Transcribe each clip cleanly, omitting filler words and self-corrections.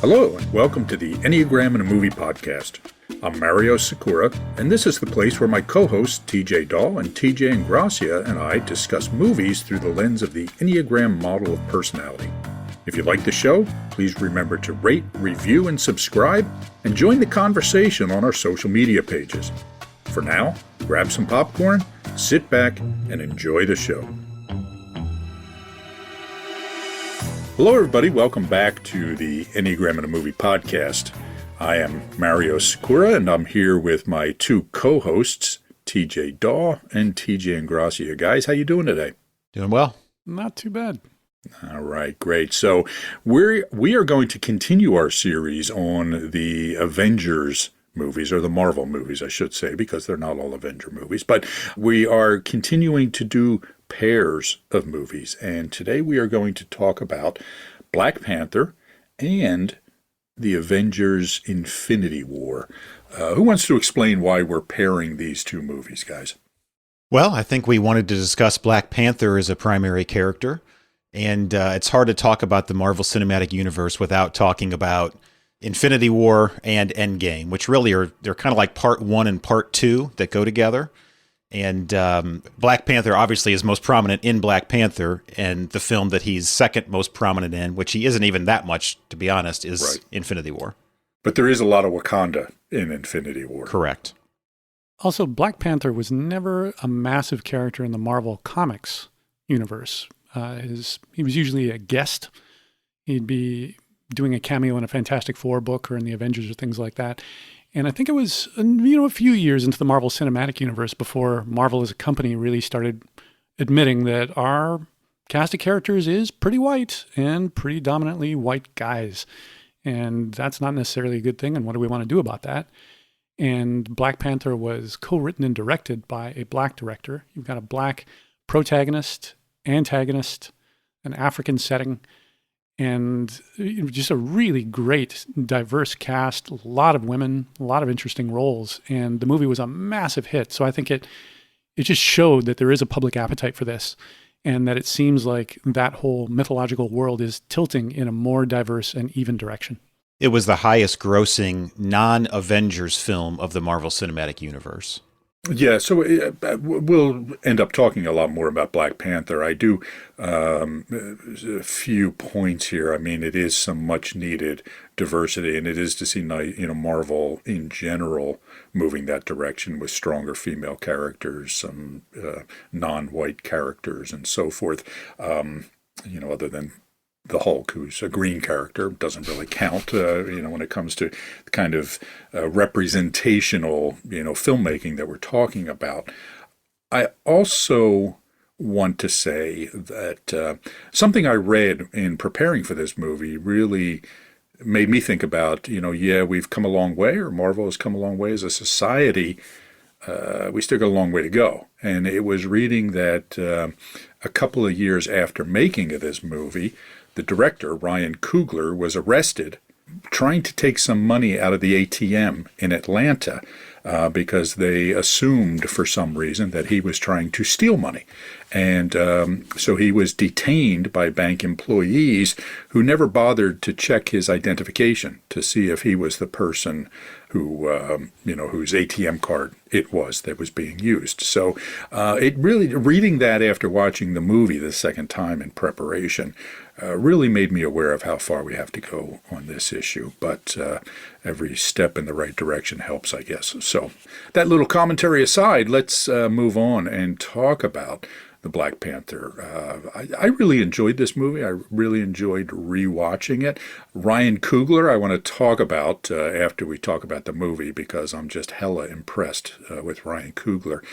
Hello, and welcome to the Enneagram in a Movie podcast. I'm Mario Sikora, and this is the place where my co-hosts TJ Dawe and TJ Ingrassia and I discuss movies through the lens of the Enneagram model of personality. If you like the show, please remember to rate, review, and subscribe, and join the conversation on our social media pages. For now, grab some popcorn, sit back, and enjoy the show. Hello, everybody. Welcome back to the Enneagram in a Movie podcast. I am Mario Sikora, and I'm here with my two co-hosts, TJ Dawe and TJ Ingrassia. Guys, how you doing today? Doing well. Not too bad. All right, great. So we are going to continue our series on the Avengers movies, or the Marvel movies, I should say, because they're not all Avenger movies. But we are continuing to do pairs of movies, and today we are going to talk about Black Panther and the Avengers Infinity War. Who wants to explain why we're pairing these two movies, guys? Well, I think we wanted to discuss Black Panther as a primary character, and it's hard to talk about the Marvel Cinematic Universe without talking about Infinity War and Endgame, which really they're kind of like part one and part two that go together. And Black Panther obviously is most prominent in Black Panther, and the film that he's second most prominent in, which he isn't even that much, to be honest, is Infinity War. But there is a lot of Wakanda in Infinity War. Correct. Also, Black Panther was never a massive character in the Marvel Comics universe. He was usually a guest. He'd be doing a cameo in a Fantastic Four book or in the Avengers or things like that. And I think it was, a few years into the Marvel Cinematic Universe before Marvel as a company really started admitting that our cast of characters is pretty white and predominantly white guys. And that's not necessarily a good thing. And what do we want to do about that? And Black Panther was co-written and directed by a black director. You've got a black protagonist, antagonist, an African setting, and just a really great, diverse cast, a lot of women, a lot of interesting roles. And the movie was a massive hit. So I think it just showed that there is a public appetite for this, and that it seems like that whole mythological world is tilting in a more diverse and even direction. It was the highest grossing non-Avengers film of the Marvel Cinematic Universe. Yeah, so we'll end up talking a lot more about Black Panther. I do a few points here. I mean, it is some much needed diversity, and it is to see Marvel in general moving that direction with stronger female characters, some non-white characters, and so forth. Other than the Hulk, who's a green character, doesn't really count, when it comes to the kind of representational, filmmaking that we're talking about. I also want to say that something I read in preparing for this movie really made me think about, we've come a long way, or Marvel has come a long way as a society. We still got a long way to go. And it was reading that a couple of years after making of this movie, the director, Ryan Coogler, was arrested trying to take some money out of the ATM in Atlanta because they assumed for some reason that he was trying to steal money. And so he was detained by bank employees who never bothered to check his identification to see if he was the person who, whose ATM card it was that was being used. So it really, reading that after watching the movie the second time in preparation, really made me aware of how far we have to go on this issue. But every step in the right direction helps, I guess. So that little commentary aside, let's move on and talk about the Black Panther. I really enjoyed this movie. I really enjoyed rewatching it. Ryan Coogler, I want to talk about after we talk about the movie, because I'm just hella impressed with Ryan Coogler.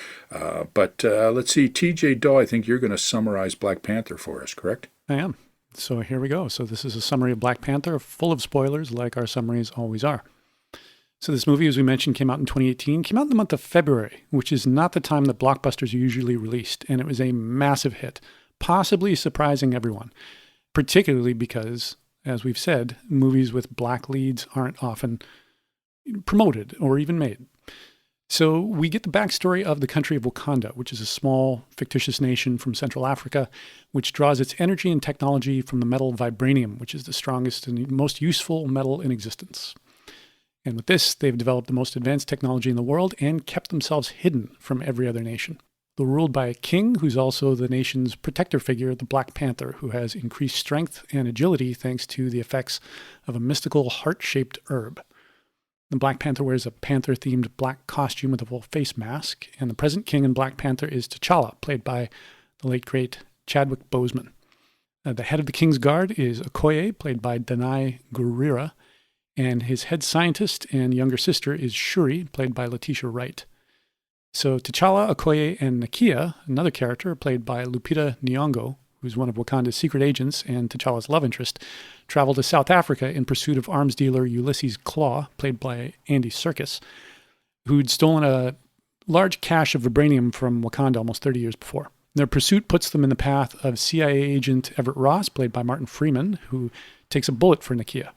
But let's see, TJ Dawe, I think you're going to summarize Black Panther for us, correct? I am. So here we go. So this is a summary of Black Panther, full of spoilers, like our summaries always are. So this movie, as we mentioned, came out in 2018, came out in the month of February, which is not the time that blockbusters are usually released. And it was a massive hit, possibly surprising everyone, particularly because, as we've said, movies with black leads aren't often promoted or even made. So we get the backstory of the country of Wakanda, which is a small, fictitious nation from Central Africa, which draws its energy and technology from the metal vibranium, which is the strongest and most useful metal in existence. And with this, they've developed the most advanced technology in the world and kept themselves hidden from every other nation. They're ruled by a king who's also the nation's protector figure, the Black Panther, who has increased strength and agility thanks to the effects of a mystical heart-shaped herb. The Black Panther wears a panther-themed black costume with a full face mask, and the present king in Black Panther is T'Challa, played by the late, great Chadwick Boseman. The head of the King's Guard is Okoye, played by Danai Gurira, and his head scientist and younger sister is Shuri, played by Letitia Wright. So T'Challa, Okoye, and Nakia, another character played by Lupita Nyong'o, who's one of Wakanda's secret agents and T'Challa's love interest, travel to South Africa in pursuit of arms dealer Ulysses Claw, played by Andy Serkis, who'd stolen a large cache of vibranium from Wakanda almost 30 years before. Their pursuit puts them in the path of CIA agent Everett Ross, played by Martin Freeman, who takes a bullet for Nakia.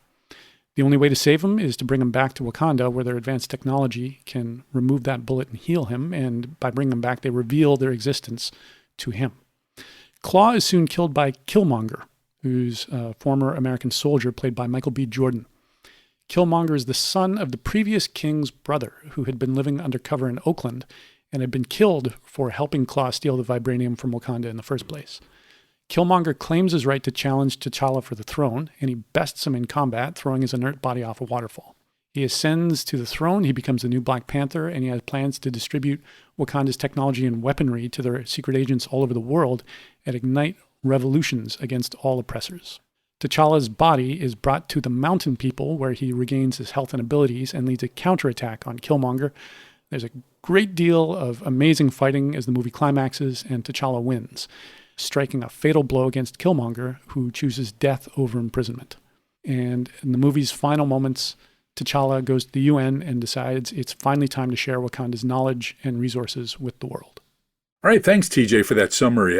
The only way to save him is to bring him back to Wakanda, where their advanced technology can remove that bullet and heal him, and by bringing him back, they reveal their existence to him. Claw is soon killed by Killmonger, who's a former American soldier played by Michael B. Jordan. Killmonger is the son of the previous king's brother, who had been living undercover in Oakland and had been killed for helping Claw steal the vibranium from Wakanda in the first place. Killmonger claims his right to challenge T'Challa for the throne, and he bests him in combat, throwing his inert body off a waterfall. He ascends to the throne, he becomes the new Black Panther, and he has plans to distribute Wakanda's technology and weaponry to their secret agents all over the world and ignite revolutions against all oppressors. T'Challa's body is brought to the Mountain People, where he regains his health and abilities and leads a counterattack on Killmonger. There's a great deal of amazing fighting as the movie climaxes, and T'Challa wins, striking a fatal blow against Killmonger, who chooses death over imprisonment. And in the movie's final moments, T'Challa goes to the UN and decides it's finally time to share Wakanda's knowledge and resources with the world. All right, thanks, TJ, for that summary.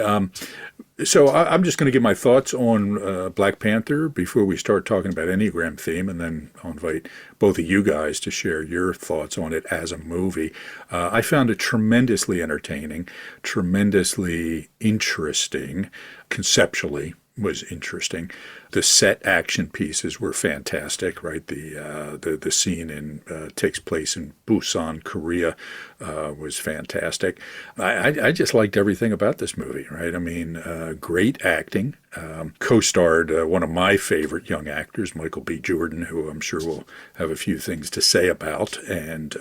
So I'm just going to give my thoughts on Black Panther before we start talking about Enneagram theme, and then I'll invite both of you guys to share your thoughts on it as a movie. I found it tremendously entertaining, tremendously interesting, conceptually was interesting. The set action pieces were fantastic, right? The scene takes place in Busan, Korea, was fantastic. I just liked everything about this movie, right? I mean, great acting. Co-starred one of my favorite young actors, Michael B. Jordan, who I'm sure will have a few things to say about, and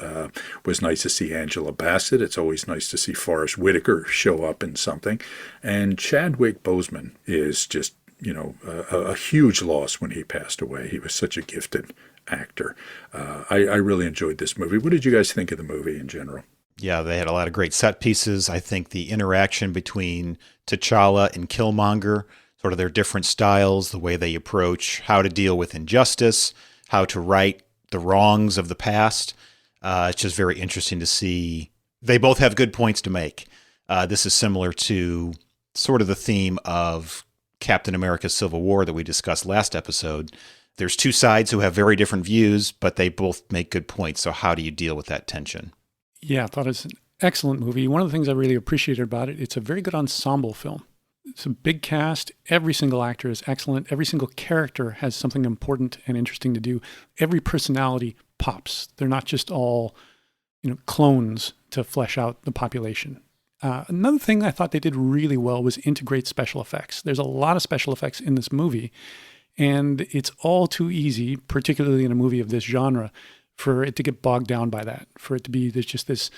was nice to see Angela Bassett. It's always nice to see Forrest Whitaker show up in something. And Chadwick Boseman is just, a huge loss when he passed away. He was such a gifted actor. I really enjoyed this movie. What did you guys think of the movie in general? Yeah, they had a lot of great set pieces. I think the interaction between T'Challa and Killmonger, sort of their different styles, the way they approach how to deal with injustice, how to right the wrongs of the past. It's just very interesting to see. They both have good points to make. This is similar to sort of the theme of Captain America's Civil War that we discussed last episode. There's two sides who have very different views, but they both make good points. So how do you deal with that tension? Yeah, I thought it was an excellent movie. One of the things I really appreciated about it, it's a very good ensemble film. It's a big cast. Every single actor is excellent. Every single character has something important and interesting to do. Every personality pops. They're not just all, clones to flesh out the population. Another thing I thought they did really well was integrate special effects. There's a lot of special effects in this movie, and it's all too easy, particularly in a movie of this genre, for it to get bogged down by that, for it to be there's just this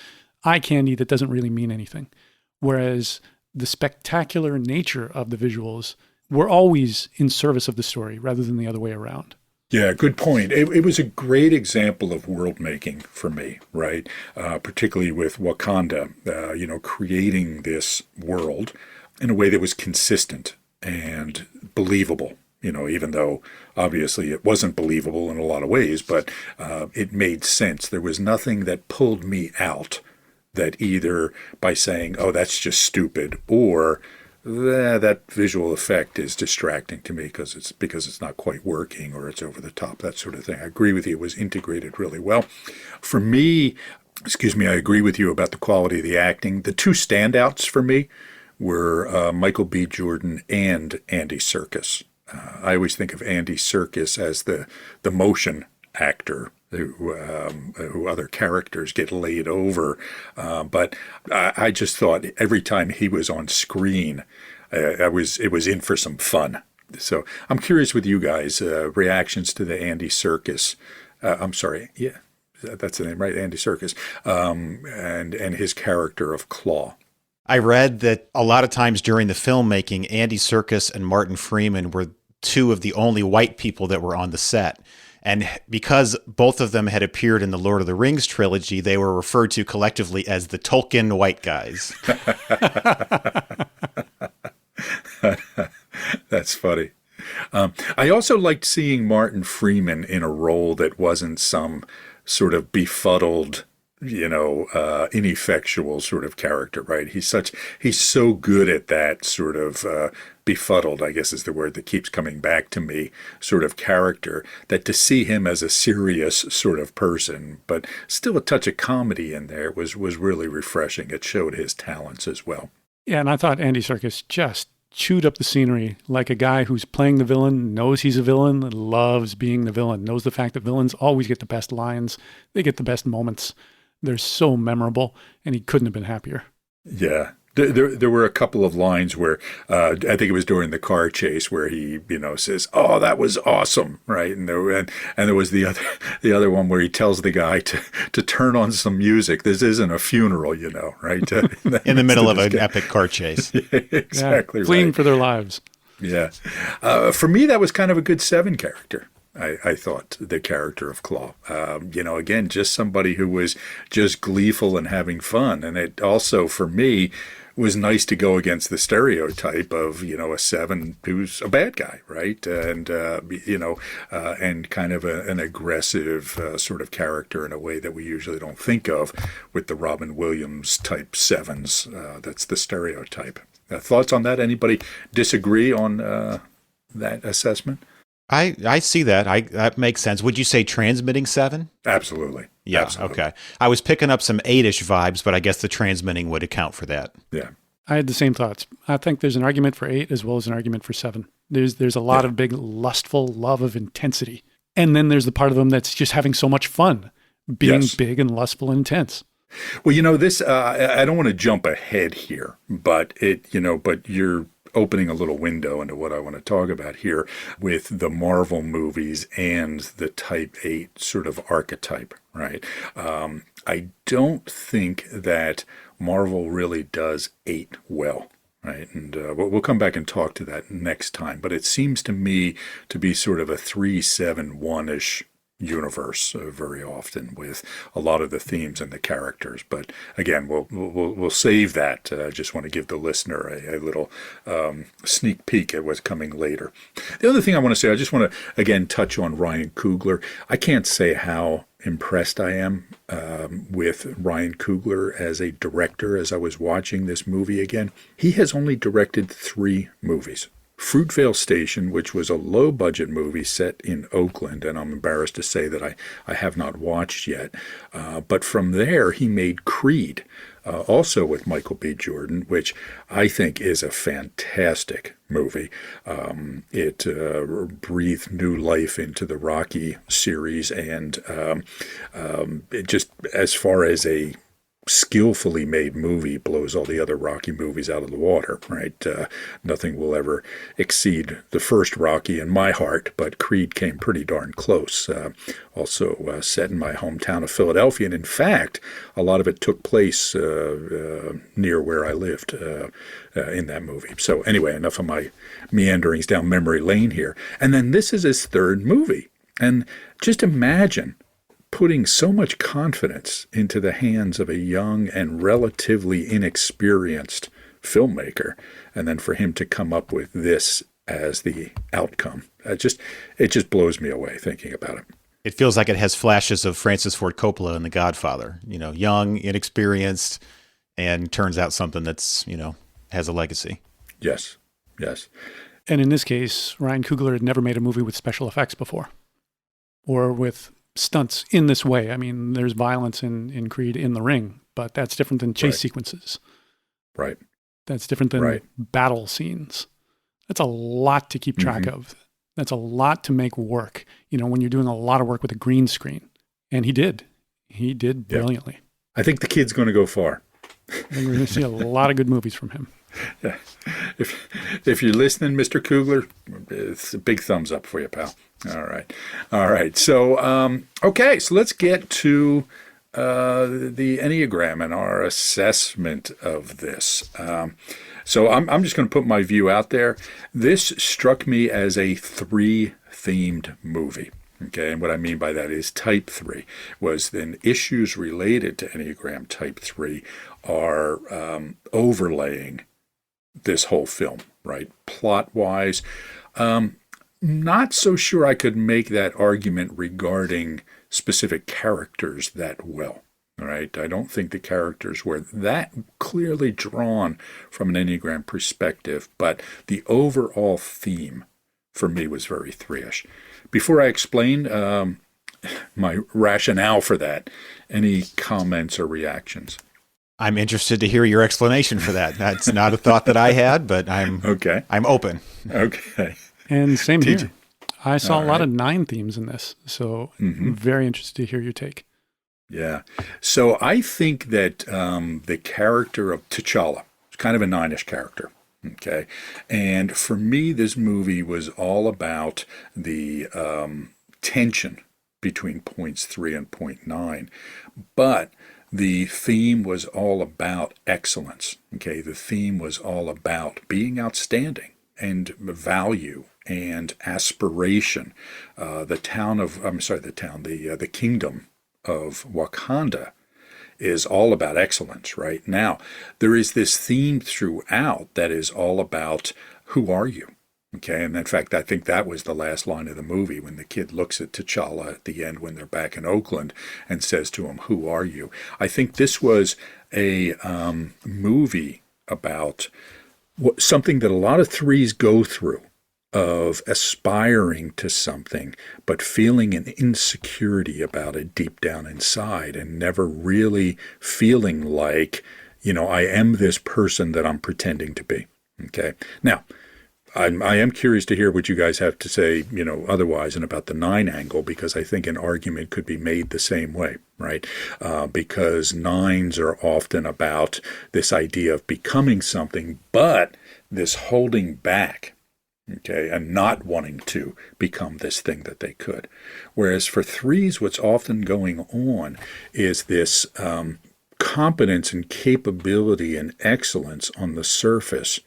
eye candy that doesn't really mean anything. Whereas the spectacular nature of the visuals were always in service of the story rather than the other way around. Yeah, good point. It was a great example of world making for me, right? Particularly with Wakanda, creating this world in a way that was consistent and believable. Even though obviously it wasn't believable in a lot of ways, but it made sense. There was nothing that pulled me out that either by saying, oh, that's just stupid, or that visual effect is distracting to me because it's not quite working or it's over the top, that sort of thing. I agree with you. It was integrated really well. For me, Excuse me, I agree with you about the quality of the acting. The two standouts for me were Michael B. Jordan and Andy Serkis. I always think of Andy Serkis as the motion actor who other characters get laid over. But I just thought every time he was on screen, it was in for some fun. So I'm curious with you guys, reactions to the Andy Serkis. I'm sorry, yeah, that's the name, right? Andy Serkis, and his character of Claw. I read that a lot of times during the filmmaking, Andy Serkis and Martin Freeman were two of the only white people that were on the set. And because both of them had appeared in the Lord of the Rings trilogy, they were referred to collectively as the Tolkien white guys. That's funny. I also liked seeing Martin Freeman in a role that wasn't some sort of befuddled, ineffectual sort of character, right? He's so good at that sort of befuddled, I guess is the word that keeps coming back to me, sort of character, that to see him as a serious sort of person, but still a touch of comedy in there was really refreshing. It showed his talents as well. Yeah, and I thought Andy Serkis just chewed up the scenery like a guy who's playing the villain, knows he's a villain, loves being the villain, knows the fact that villains always get the best lines, they get the best moments. They're so memorable, and he couldn't have been happier. Yeah. There were a couple of lines where I think it was during the car chase where he says, "Oh, that was awesome," right? And there was the other one where he tells the guy to turn on some music. This isn't a funeral, right? In the middle of an epic car chase. Yeah, exactly, fleeing right. for their lives. Yeah, for me that was kind of a good Seven character. I thought the character of Claw, again, just somebody who was just gleeful and having fun, and it also for me was nice to go against the stereotype of, a Seven who's a bad guy, right? And, and kind of an aggressive sort of character in a way that we usually don't think of with the Robin Williams type Sevens. That's the stereotype. Thoughts on that? Anybody disagree on that assessment? I see that. That makes sense. Would you say transmitting Seven? Absolutely. Yeah. Absolutely. Okay. I was picking up some 8-ish vibes, but I guess the transmitting would account for that. Yeah. I had the same thoughts. I think there's an argument for 8 as well as an argument for 7. There's a lot of big lustful love of intensity. And then there's the part of them that's just having so much fun, being big and lustful and intense. Well, this, I don't want to jump ahead here, but but you're opening a little window into what I want to talk about here with the Marvel movies and the Type 8 sort of archetype, right? I don't think that Marvel really does 8 well, right? And we'll come back and talk to that next time. But it seems to me to be sort of a 3-7-1-ish universe very often with a lot of the themes and the characters. But again, we'll save that. I just want to give the listener a little sneak peek at what's coming later. The other thing I want to say, I just want to again touch on Ryan Coogler. I can't say how impressed I am with Ryan Coogler as a director as I was watching this movie again. He has only directed 3 movies. Fruitvale Station, which was a low-budget movie set in Oakland, and I'm embarrassed to say that I have not watched yet. But from there, he made Creed, also with Michael B. Jordan, which I think is a fantastic movie. It breathed new life into the Rocky series, and it just, as far as a skillfully made movie, blows all the other Rocky movies out of the water, right? Nothing will ever exceed the first Rocky in my heart, but Creed came pretty darn close. Also set in my hometown of Philadelphia, and in fact, a lot of it took place near where I lived in that movie. So anyway, enough of my meanderings down memory lane here. And then this is his 3rd movie. And just imagine putting so much confidence into the hands of a young and relatively inexperienced filmmaker, and then for him to come up with this as the outcome. It just blows me away thinking about it. It feels like it has flashes of Francis Ford Coppola in The Godfather, young, inexperienced, and turns out something that's, has a legacy. Yes. And in this case, Ryan Coogler had never made a movie with special effects before, or with stunts in this way. I mean, there's violence in Creed in the ring, but that's different than chase sequences. Right. That's different than battle scenes. That's a lot to keep track of. That's a lot to make work, when you're doing a lot of work with a green screen. And he did. He did brilliantly. I think the kid's going to go far. I think we're going to see a lot of good movies from him. Yeah. If you're listening, Mr. Coogler, it's a big thumbs up for you, pal. All right. So, okay. So let's get to the Enneagram and our assessment of this. So I'm just going to put my view out there. This struck me as a 3-themed movie. Okay, and what I mean by that is Type 3 was then issues related to Enneagram Type 3 are overlaying this whole film, right? Plot-wise, not so sure I could make that argument regarding specific characters that well. All right, I don't think the characters were that clearly drawn from an Enneagram perspective, but the overall theme for me was very 3-ish. Before I explain my rationale for that, any comments or reactions? I'm interested to hear your explanation for that. That's not a thought that I had, but I'm open. Okay. And same TJ. here. I saw a lot of 9 themes in this, so I'm very interested to hear your take. Yeah. So I think that the character of T'Challa is kind of a 9-ish character. Okay. And for me, this movie was all about the tension between points 3 and point 9. But the theme was all about excellence. Okay. The theme was all about being outstanding and value and aspiration. The kingdom of Wakanda is all about excellence, right? Now, there is this theme throughout that is all about who are you? Okay, and in fact, I think that was the last line of the movie when the kid looks at T'Challa at the end when they're back in Oakland and says to him, who are you? I think this was a movie about something that a lot of 3s go through, of aspiring to something, but feeling an insecurity about it deep down inside and never really feeling like, I am this person that I'm pretending to be. Okay. Now, I am curious to hear what you guys have to say, otherwise and about the 9 angle, because I think an argument could be made the same way, right? Because 9s are often about this idea of becoming something, but this holding back. Okay, and not wanting to become this thing that they could. Whereas for 3s, what's often going on is this competence and capability and excellence on the surface,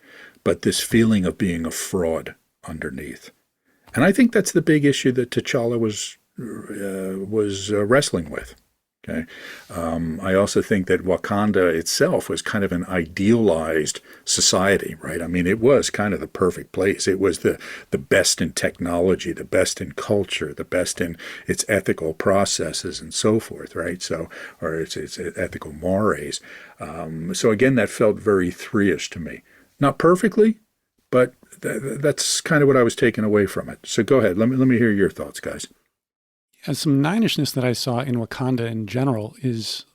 but this feeling of being a fraud underneath. And I think that's the big issue that T'Challa was wrestling with. Okay, I also think that Wakanda itself was kind of an idealized society, right? I mean, it was kind of the perfect place. It was the best in technology, the best in culture, the best in its ethical processes and so forth, right? So, or its ethical mores. So again, that felt very 3-ish to me. Not perfectly, but that's kind of what I was taking away from it. So go ahead. Let me hear your thoughts, guys. Some 9-ishness that I saw in Wakanda in general is,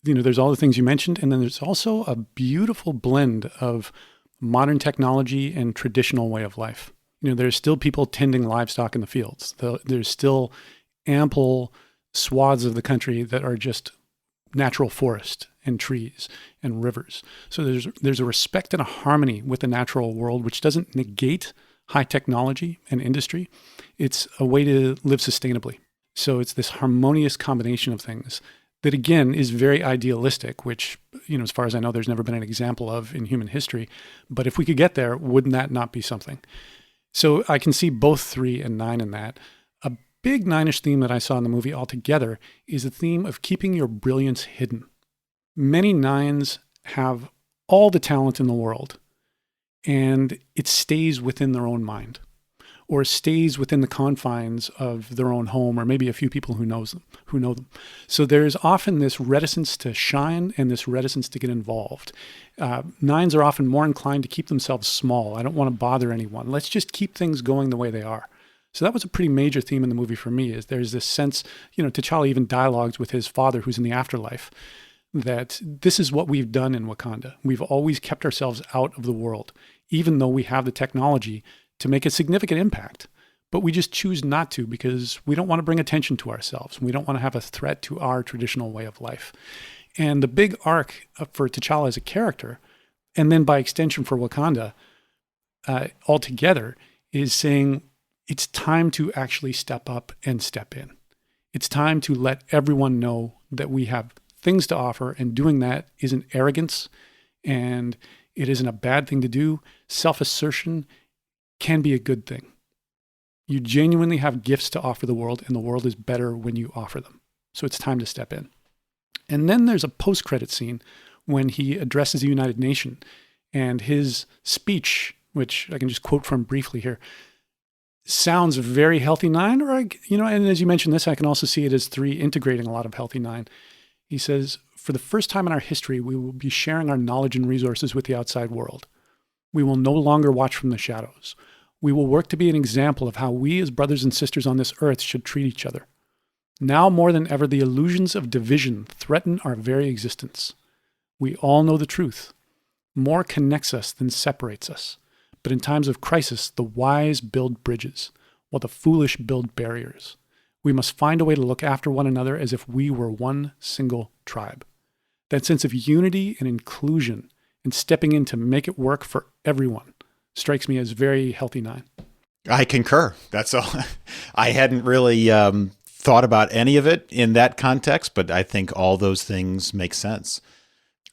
there's all the things you mentioned, and then there's also a beautiful blend of modern technology and traditional way of life. There's still people tending livestock in the fields. There's still ample swaths of the country that are just natural forest and trees and rivers. So there's a respect and a harmony with the natural world, which doesn't negate high technology and industry. It's a way to live sustainably. So it's this harmonious combination of things that, again, is very idealistic, which, as far as I know, there's never been an example of in human history. But if we could get there, wouldn't that not be something? So I can see both 3 and 9 in that. A big 9-ish theme that I saw in the movie altogether is the theme of keeping your brilliance hidden. Many 9s have all the talent in the world, and it stays within their own mind, or stays within the confines of their own home, or maybe a few people who know them. So there's often this reticence to shine and this reticence to get involved. 9s are often more inclined to keep themselves small. I don't want to bother anyone. Let's just keep things going the way they are. So that was a pretty major theme in the movie for me, is there's this sense, T'Challa even dialogues with his father who's in the afterlife, that this is what we've done in Wakanda. We've always kept ourselves out of the world, even though we have the technology to make a significant impact. But we just choose not to because we don't want to bring attention to ourselves. We don't want to have a threat to our traditional way of life. And the big arc for T'Challa as a character, and then by extension for Wakanda altogether, is saying it's time to actually step up and step in. It's time to let everyone know that we have things to offer, and doing that isn't arrogance, and it isn't a bad thing to do. Self-assertion can be a good thing. You genuinely have gifts to offer the world, and the world is better when you offer them. So it's time to step in. And then there's a post-credit scene when he addresses the United Nations, and his speech, which I can just quote from briefly here, sounds very Healthy Nine, and as you mentioned this, I can also see it as 3 integrating a lot of Healthy Nine. He says, "For the first time in our history, we will be sharing our knowledge and resources with the outside world. We will no longer watch from the shadows. We will work to be an example of how we as brothers and sisters on this earth should treat each other. Now more than ever, the illusions of division threaten our very existence. We all know the truth. More connects us than separates us. But in times of crisis, the wise build bridges, while the foolish build barriers. We must find a way to look after one another as if we were one single tribe. That sense of unity and inclusion and stepping in to make it work for everyone strikes me as very Healthy Nine." I concur. That's all. I hadn't really thought about any of it in that context, but I think all those things make sense.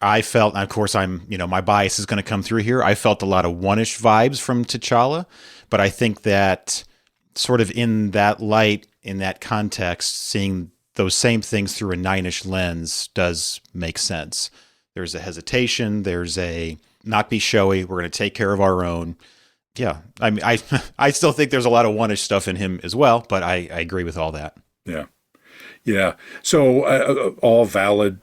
I felt, and of course, my bias is going to come through here. I felt a lot of one-ish vibes from T'Challa, but I think that sort of in that light, in that context, seeing those same things through a 9-ish lens does make sense. There's a hesitation. There's a not be showy. We're going to take care of our own. Yeah. I mean, I still think there's a lot of one-ish stuff in him as well, but I agree with all that. Yeah. Yeah. So all valid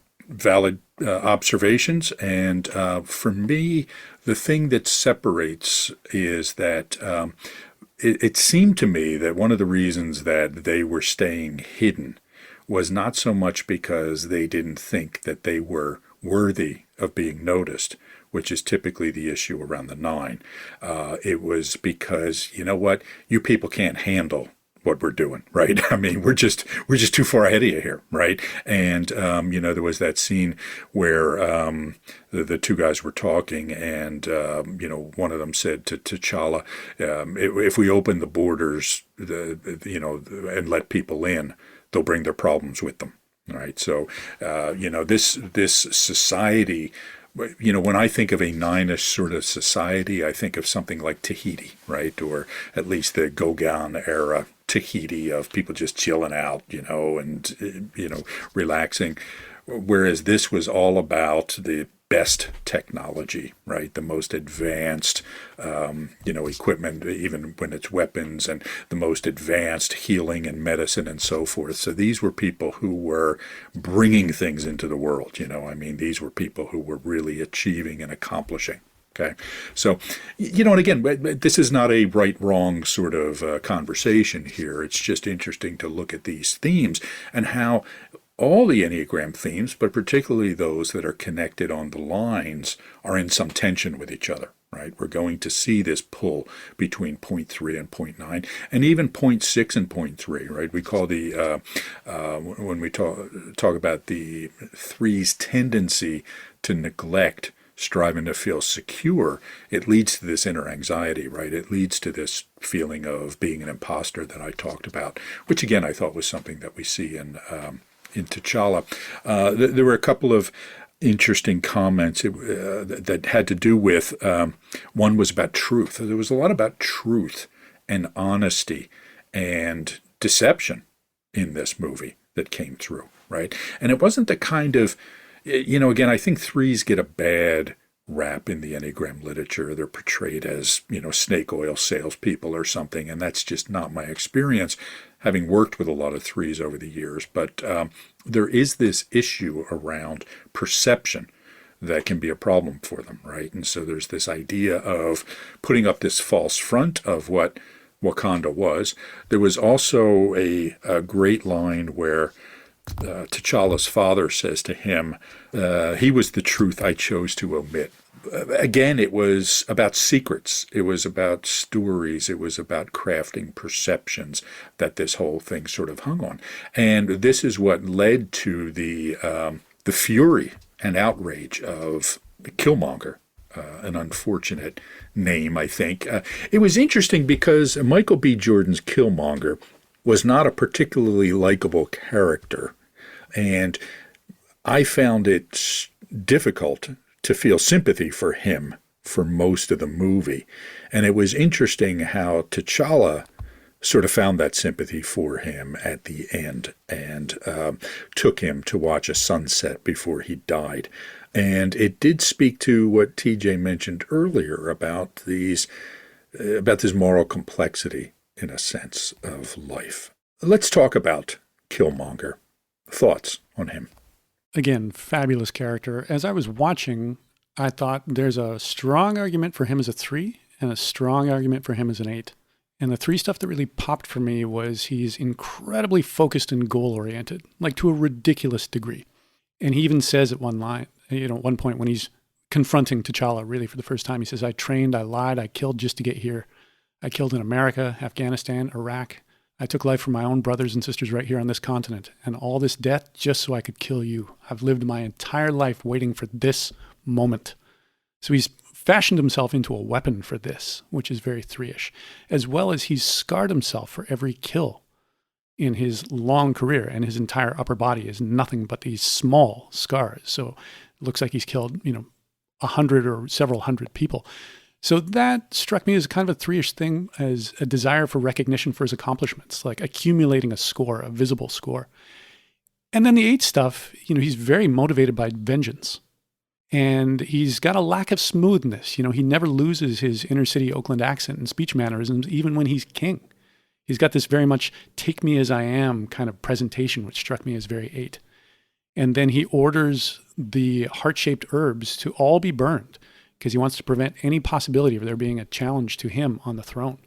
observations. And for me, the thing that separates is that it seemed to me that one of the reasons that they were staying hidden was not so much because they didn't think that they were worthy of being noticed, which is typically the issue around the 9. It was because, you know what, you people can't handle what we're doing, right? I mean, we're just too far ahead of you here, right? And there was that scene where the 2 guys were talking, and one of them said to T'Challa, if we open the borders, and let people in, they'll bring their problems with them, right? So, this society. When I think of a 9-ish sort of society, I think of something like Tahiti, right? Or at least the Gauguin era Tahiti of people just chilling out, and relaxing. Whereas this was all about the best technology, right? The most advanced, equipment, even when it's weapons, and the most advanced healing and medicine and so forth. So these were people who were bringing things into the world, these were people who were really achieving and accomplishing. Okay. So, and again, this is not a right-wrong sort of conversation here. It's just interesting to look at these themes and how all the Enneagram themes, but particularly those that are connected on the lines, are in some tension with each other, right? We're going to see this pull between point 3 and point 9, and even point 6 and point 3, right? We call the, when we talk about the 3's tendency to neglect striving to feel secure, it leads to this inner anxiety, right? It leads to this feeling of being an imposter that I talked about, which again, I thought was something that we see in T'Challa. There were a couple of interesting comments that had to do with, one was about truth. There was a lot about truth and honesty and deception in this movie that came through, right? And it wasn't the kind of, again, I think 3s get a bad rap in the Enneagram literature. They're portrayed as, snake oil salespeople or something, and that's just not my experience, having worked with a lot of 3s over the years. But there is this issue around perception that can be a problem for them, right? And so there's this idea of putting up this false front of what Wakanda was. There was also a great line where T'Challa's father says to him, he was the truth I chose to omit. Again, it was about secrets. It was about stories. It was about crafting perceptions that this whole thing sort of hung on. And this is what led to the fury and outrage of Killmonger, an unfortunate name, I think. It was interesting because Michael B. Jordan's Killmonger was not a particularly likable character, and I found it difficult to feel sympathy for him for most of the movie. And it was interesting how T'Challa sort of found that sympathy for him at the end and took him to watch a sunset before he died. And it did speak to what TJ mentioned earlier about this moral complexity, in a sense, of life. Let's talk about Killmonger. Thoughts on him? Again, fabulous character. As I was watching, I thought there's a strong argument for him as a 3 and a strong argument for him as an 8. And the 3 stuff that really popped for me was he's incredibly focused and goal-oriented, like to a ridiculous degree. And he even says at one point when he's confronting T'Challa really for the first time, he says, I trained, I lied, I killed just to get here. I killed in America, Afghanistan, Iraq. I took life from my own brothers and sisters right here on this continent, and all this death just so I could kill you. I've lived my entire life waiting for this moment. So he's fashioned himself into a weapon for this, which is very 3-ish, as well as he's scarred himself for every kill in his long career, and his entire upper body is nothing but these small scars. So it looks like he's killed, 100 or several hundred people. So that struck me as kind of a 3-ish thing, as a desire for recognition for his accomplishments, like accumulating a score, a visible score. And then the 8 stuff, he's very motivated by vengeance. And he's got a lack of smoothness. He never loses his inner city Oakland accent and speech mannerisms, even when he's king. He's got this very much take me as I am kind of presentation, which struck me as very 8. And then he orders the heart-shaped herbs to all be burned because he wants to prevent any possibility of there being a challenge to him on the throne.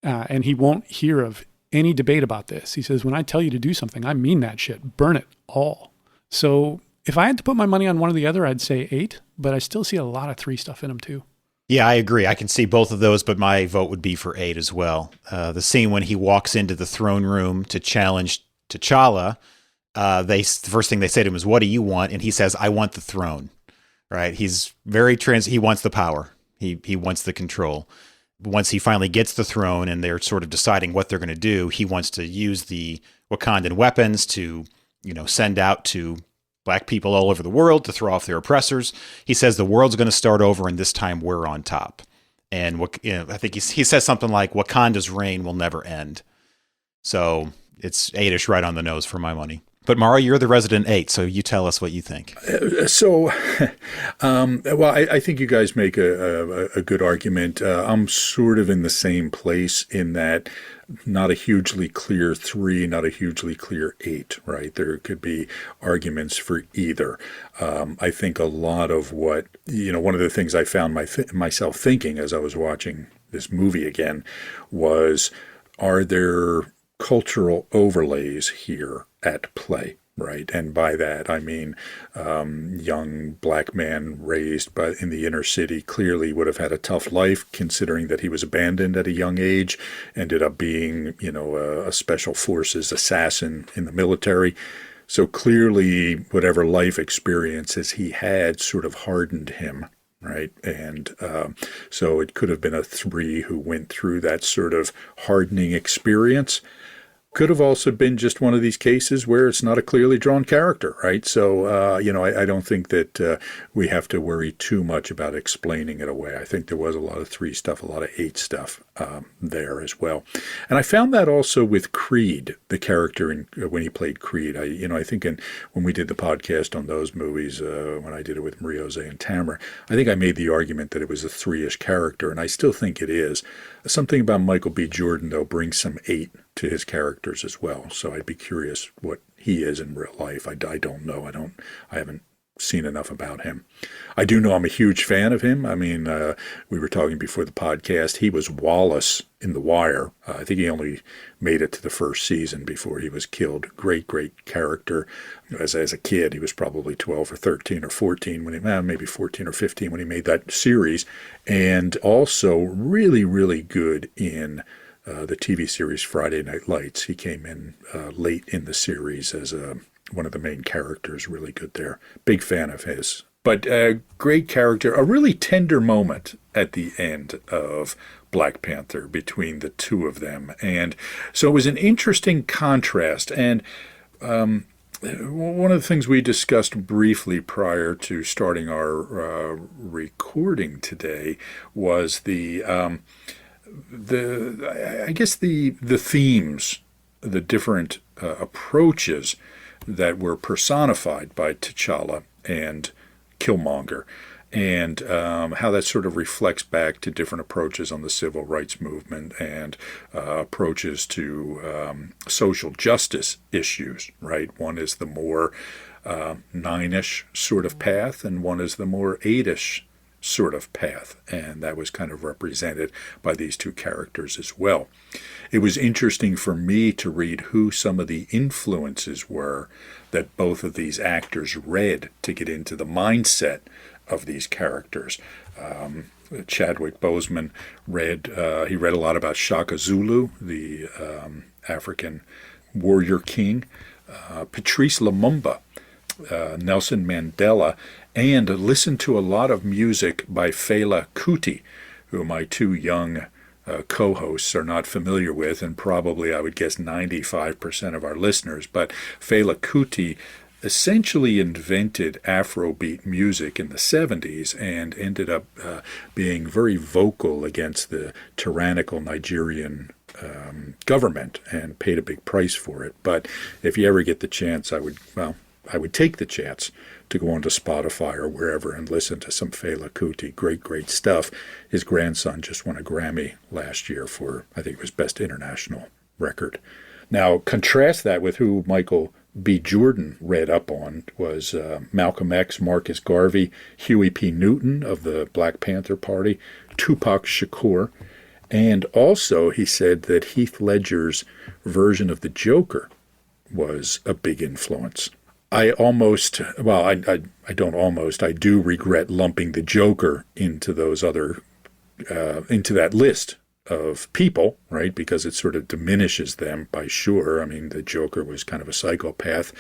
And he won't hear of any debate about this. He says, when I tell you to do something, I mean that shit. Burn it all. So if I had to put my money on one or the other, I'd say 8, but I still see a lot of 3 stuff in him too. Yeah, I agree. I can see both of those, but my vote would be for 8 as well. The scene when he walks into the throne room to challenge T'Challa, the first thing they say to him is, what do you want? And he says, I want the throne, right? He's very he wants the power. He wants the control. Once he finally gets the throne and they're sort of deciding what they're going to do, he wants to use the Wakandan weapons to, send out to Black people all over the world to throw off their oppressors. He says the world's going to start over, and this time we're on top. And I think he says something like Wakanda's reign will never end. So it's 8-ish right on the nose for my money. But Mara, you're the resident 8, so you tell us what you think. I think you guys make a good argument. I'm sort of in the same place in that not a hugely clear 3, not a hugely clear 8, right? There could be arguments for either. I think a lot of what, one of the things I found myself thinking as I was watching this movie again was, are there cultural overlays here at play, right? And by that, I mean, young Black man raised in the inner city clearly would have had a tough life, considering that he was abandoned at a young age, ended up being, a special forces assassin in the military. So clearly, whatever life experiences he had sort of hardened him, right? And so it could have been a 3 who went through that sort of hardening experience. Could have also been just one of these cases where it's not a clearly drawn character, right? So, I don't think that we have to worry too much about explaining it away. I think there was a lot of 3 stuff, a lot of 8 stuff there as well. And I found that also with Creed, the character when he played Creed. I think when we did the podcast on those movies, when I did it with Maria Jose and Tamara, I think I made the argument that it was a 3-ish character, and I still think it is. Something about Michael B. Jordan, though, brings some 8 to his characters as well. So I'd be curious what he is in real life. I don't know. I haven't seen enough about him. I do know I'm a huge fan of him. I mean, we were talking before the podcast. He was Wallace in The Wire. I think he only made it to the first season before he was killed. Great, great character. As a kid, he was probably 12 or 13 or 14 when maybe 14 or 15 when he made that series. And also really, really good in the TV series Friday Night Lights. He came in late in the series as one of the main characters. Really good there. Big fan of his. But a great character, a really tender moment at the end of Black Panther between the two of them. And so it was an interesting contrast. And one of the things we discussed briefly prior to starting our recording today was the themes, the different approaches that were personified by T'Challa and Killmonger, and how that sort of reflects back to different approaches on the civil rights movement and approaches to social justice issues, right? One is the more nine-ish sort of path, and one is the more eight-ish sort of path, and that was kind of represented by these two characters as well. It was interesting for me to read who some of the influences were that both of these actors read to get into the mindset of these characters. Chadwick Boseman read a lot about Shaka Zulu, the African warrior king, Patrice Lumumba, Nelson Mandela, and listened to a lot of music by Fela Kuti, who my two young co-hosts are not familiar with, and probably I would guess 95% of our listeners. But Fela Kuti essentially invented Afrobeat music in the 70s and ended up being very vocal against the tyrannical Nigerian government and paid a big price for it. But if you ever get the chance, I would take the chance to go onto Spotify or wherever and listen to some Fela Kuti. Great, great stuff. His grandson just won a Grammy last year for, I think it was Best International Record. Now, contrast that with who Michael B. Jordan read up on was Malcolm X, Marcus Garvey, Huey P. Newton of the Black Panther Party, Tupac Shakur, and also he said that Heath Ledger's version of the Joker was a big influence. I do regret lumping the Joker into those other, into that list of people, right? Because it sort of diminishes them by sure. I mean, the Joker was kind of a psychopath.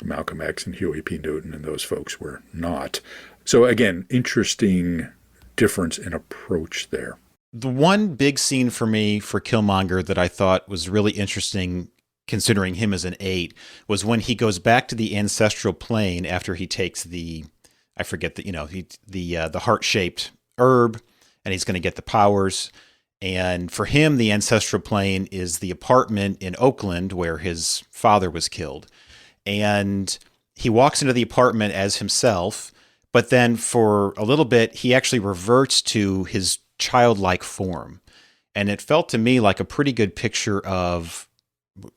Malcolm X and Huey P. Newton and those folks were not. So again, interesting difference in approach there. The one big scene for me for Killmonger that I thought was really interesting, considering him as an 8, was when he goes back to the ancestral plane after he takes the heart-shaped herb, and he's going to get the powers. And for him, the ancestral plane is the apartment in Oakland where his father was killed. And he walks into the apartment as himself, but then for a little bit, he actually reverts to his childlike form. And it felt to me like a pretty good picture of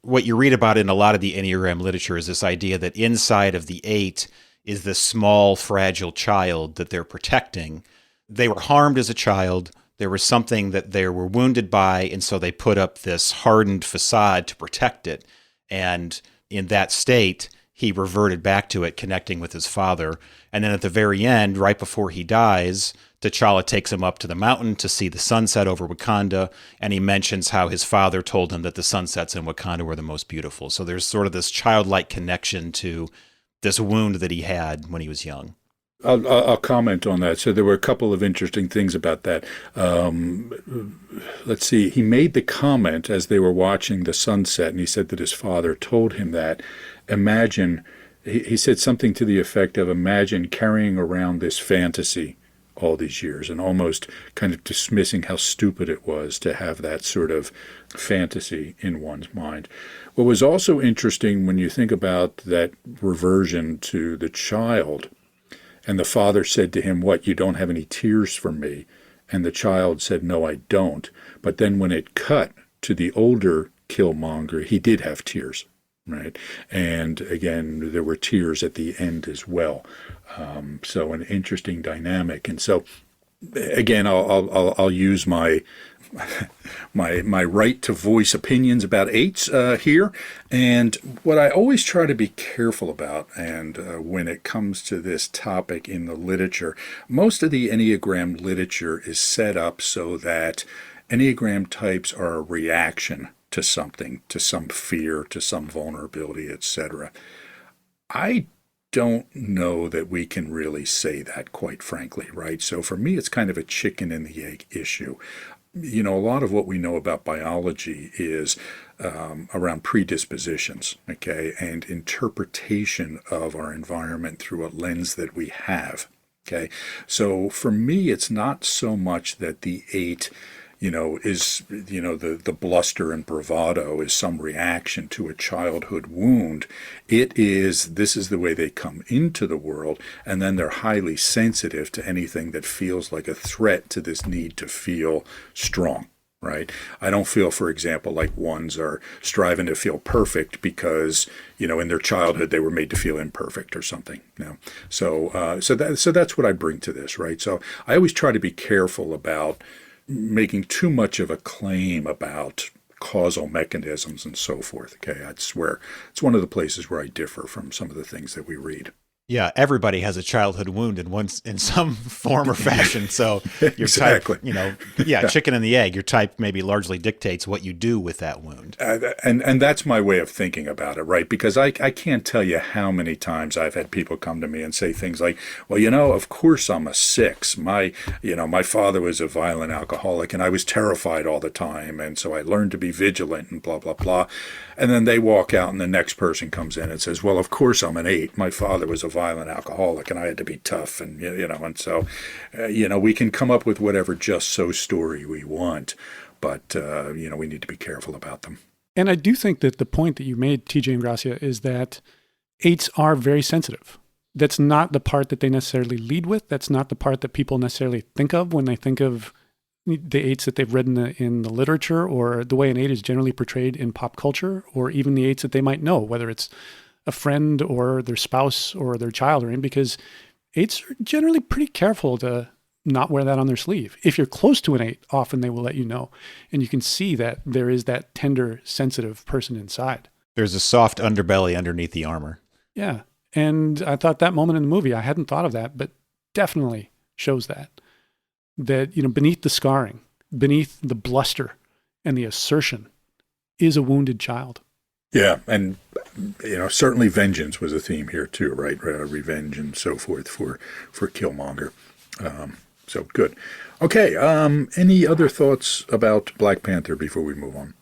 what you read about in a lot of the Enneagram literature, is this idea that inside of the 8 is this small, fragile child that they're protecting. They were harmed as a child. There was something that they were wounded by, and so they put up this hardened facade to protect it. And in that state, he reverted back to it, connecting with his father. And then at the very end, right before he dies, T'Challa takes him up to the mountain to see the sunset over Wakanda, and he mentions how his father told him that the sunsets in Wakanda were the most beautiful. So there's sort of this childlike connection to this wound that he had when he was young. I'll comment on that. So there were a couple of interesting things about that. Let's see. He made the comment as they were watching the sunset, and he said that his father told him that. He said something to the effect of, imagine carrying around this fantasy all these years, and almost kind of dismissing how stupid it was to have that sort of fantasy in one's mind. What was also interesting when you think about that reversion to the child, and the father said to him, "What, you don't have any tears for me?" And the child said, "No, I don't." But then when it cut to the older Killmonger, he did have tears, right? And again, there were tears at the end as well. So an interesting dynamic. And so again, I'll use my right to voice opinions about eights here. And what I always try to be careful about, and when it comes to this topic in the literature, most of the Enneagram literature is set up so that Enneagram types are a reaction to something, to some fear, to some vulnerability, etc. I don't know that we can really say that, quite frankly, right? So for me, it's kind of a chicken and the egg issue. A lot of what we know about biology is around predispositions, okay, and interpretation of our environment through a lens that we have, okay? So for me, it's not so much that the eight is, the bluster and bravado is some reaction to a childhood wound. This is the way they come into the world, and then they're highly sensitive to anything that feels like a threat to this need to feel strong, right? I don't feel, for example, like ones are striving to feel perfect because, in their childhood they were made to feel imperfect or something. So that's what I bring to this, right? So I always try to be careful about making too much of a claim about causal mechanisms and so forth. Okay, that's where it's one of the places where I differ from some of the things that we read. Yeah, everybody has a childhood wound in some form or fashion. So your exactly. Type, chicken and the egg. Your type maybe largely dictates what you do with that wound. And that's my way of thinking about it, right? Because I can't tell you how many times I've had people come to me and say things like, well, of course I'm a 6. My father was a violent alcoholic and I was terrified all the time. And so I learned to be vigilant and blah, blah, blah. And then they walk out and the next person comes in and says, well, of course I'm an 8. My father was a violent alcoholic and I had to be tough. And, and so, we can come up with whatever just so story we want, but, we need to be careful about them. And I do think that the point that you made, TJ Ingrassia, is that 8s are very sensitive. That's not the part that they necessarily lead with. That's not the part that people necessarily think of when they think of the 8s that they've read in the literature, or the way an 8 is generally portrayed in pop culture, or even the 8s that they might know, whether it's a friend or their spouse or their child are in, because 8s are generally pretty careful to not wear that on their sleeve. If you're close to an 8, often they will let you know. And you can see that there is that tender, sensitive person inside. There's a soft underbelly underneath the armor. Yeah. And I thought that moment in the movie, I hadn't thought of that, but definitely shows that beneath the scarring, beneath the bluster and the assertion is a wounded child. Yeah. And, certainly vengeance was a theme here too, right? Revenge and so forth for Killmonger. So good. Okay. Any other thoughts about Black Panther before we move on?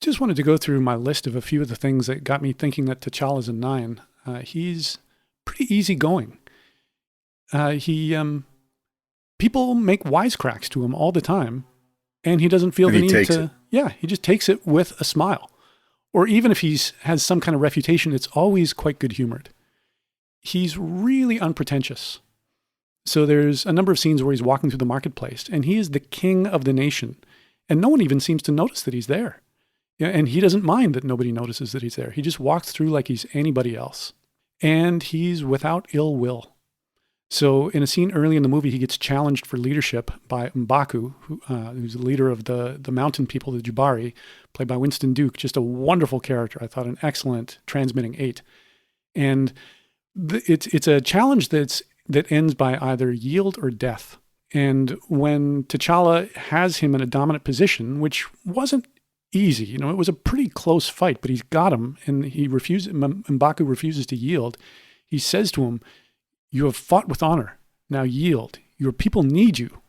Just wanted to go through my list of a few of the things that got me thinking that T'Challa's a 9. He's pretty easygoing. People make wisecracks to him all the time, and he doesn't feel the need to. Yeah, he just takes it with a smile. Or even if has some kind of refutation, it's always quite good-humored. He's really unpretentious. So there's a number of scenes where he's walking through the marketplace, and he is the king of the nation, and no one even seems to notice that he's there. Yeah, and he doesn't mind that nobody notices that he's there. He just walks through like he's anybody else. And he's without ill will. So in a scene early in the movie, he gets challenged for leadership by M'Baku, who's the leader of the mountain people, the Jabari, played by Winston Duke. Just a wonderful character. I thought an excellent transmitting 8. And it's a challenge that ends by either yield or death. And when T'Challa has him in a dominant position, which wasn't easy, it was a pretty close fight, but he's got him, and M'Baku refuses to yield. He says to him, "You have fought with honor. Now yield. Your people need you."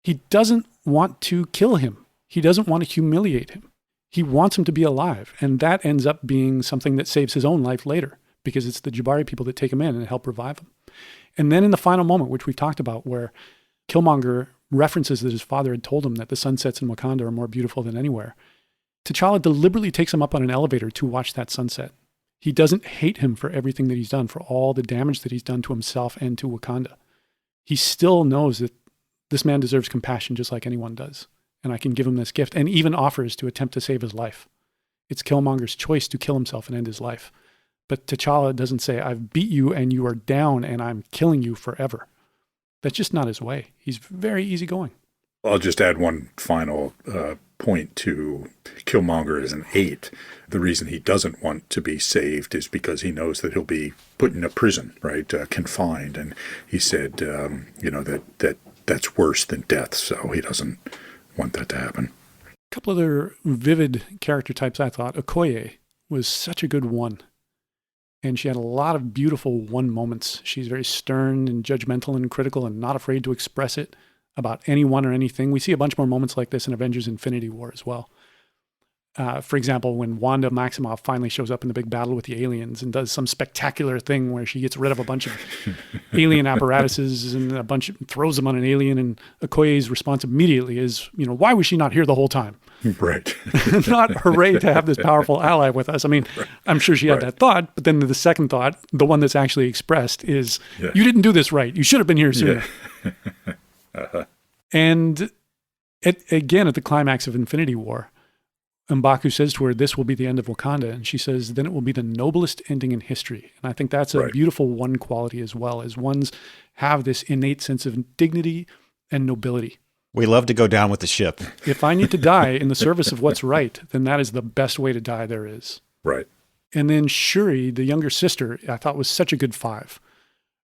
He doesn't want to kill him. He doesn't want to humiliate him. He wants him to be alive. And that ends up being something that saves his own life later, because it's the Jabari people that take him in and help revive him. And then in the final moment, which we talked about, where Killmonger references that his father had told him that the sunsets in Wakanda are more beautiful than anywhere, T'Challa deliberately takes him up on an elevator to watch that sunset. He doesn't hate him for everything that he's done, for all the damage that he's done to himself and to Wakanda. He still knows that this man deserves compassion just like anyone does. And I can give him this gift, and even offers to attempt to save his life. It's Killmonger's choice to kill himself and end his life. But T'Challa doesn't say, I've beat you and you are down and I'm killing you forever. That's just not his way. He's very easygoing. I'll just add one final point to Killmonger as an 8. The reason he doesn't want to be saved is because he knows that he'll be put in a prison, right, confined. And he said, that's worse than death, so he doesn't want that to happen. A couple other vivid character types I thought. Okoye was such a good one. And she had a lot of beautiful one moments. She's very stern and judgmental and critical and not afraid to express it about anyone or anything. We see a bunch more moments like this in Avengers Infinity War as well. For example, when Wanda Maximoff finally shows up in the big battle with the aliens and does some spectacular thing where she gets rid of a bunch of alien apparatuses and throws them on an alien, and Okoye's response immediately is, why was she not here the whole time? Right. Not hooray to have this powerful ally with us. I mean, right. I'm sure she had that thought, but then the second thought, the one that's actually expressed is, you didn't do this right. You should have been here sooner. Yeah. Uh-huh. And again, at the climax of Infinity War, M'Baku says to her, this will be the end of Wakanda. And she says, then it will be the noblest ending in history. And I think that's a beautiful one quality as well, as ones have this innate sense of dignity and nobility. We love to go down with the ship. If I need to die in the service of what's right, then that is the best way to die there is. Right. And then Shuri, the younger sister, I thought was such a good 5.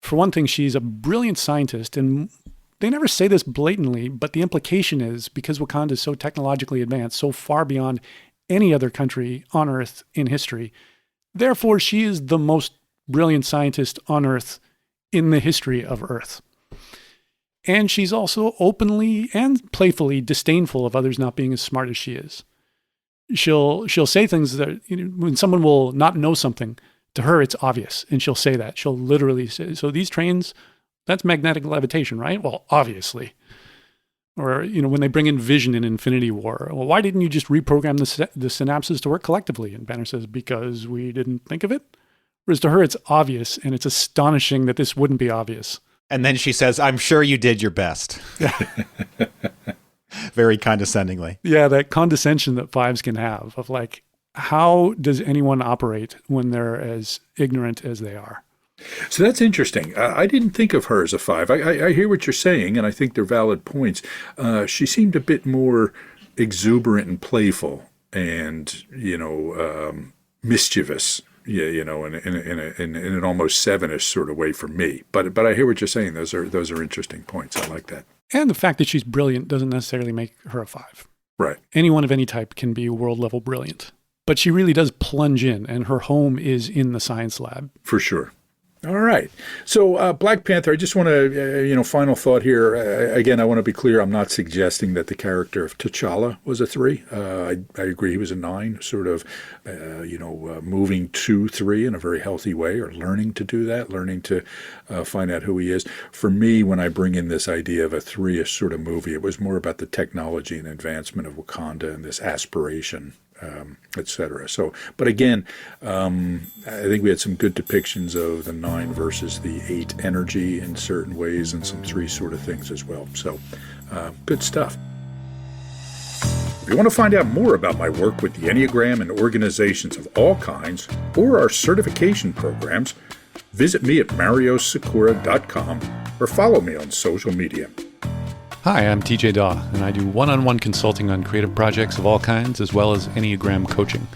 For one thing, she's a brilliant scientist, and they never say this blatantly, but the implication is because Wakanda is so technologically advanced, so far beyond any other country on Earth in history, therefore she is the most brilliant scientist on Earth in the history of Earth. And she's also openly and playfully disdainful of others not being as smart as she is. She'll say things that, when someone will not know something, to her it's obvious, and she'll say that. She'll literally say, so these trains, that's magnetic levitation, right? Well, obviously. Or, when they bring in Vision in Infinity War, well, why didn't you just reprogram the synapses to work collectively? And Banner says, because we didn't think of it. Whereas to her, it's obvious, and it's astonishing that this wouldn't be obvious. And then she says, I'm sure you did your best. Very condescendingly. Yeah, that condescension that 5s can have of like, how does anyone operate when they're as ignorant as they are? So that's interesting. I didn't think of her as a 5. I hear what you're saying, and I think they're valid points. She seemed a bit more exuberant and playful and, mischievous, in an almost 7-ish sort of way for me. But I hear what you're saying. Those are interesting points. I like that. And the fact that she's brilliant doesn't necessarily make her a 5. Right. Anyone of any type can be world level brilliant. But she really does plunge in, and her home is in the science lab. For sure. All right. So Black Panther, I just want to, final thought here. Again, I want to be clear. I'm not suggesting that the character of T'Challa was a 3. I agree he was a 9, sort of, moving to 3 in a very healthy way, or learning to do that, learning to find out who he is. For me, when I bring in this idea of a 3-ish sort of movie, it was more about the technology and advancement of Wakanda and this aspiration, etc. So, but again, I think we had some good depictions of the 9 versus the 8 energy in certain ways, and some 3 sort of things as well. So, good stuff. If you want to find out more about my work with the Enneagram and organizations of all kinds, or our certification programs, visit me at mariosikora.com or follow me on social media. Hi, I'm TJ Dawe, and I do one-on-one consulting on creative projects of all kinds, as well as Enneagram coaching.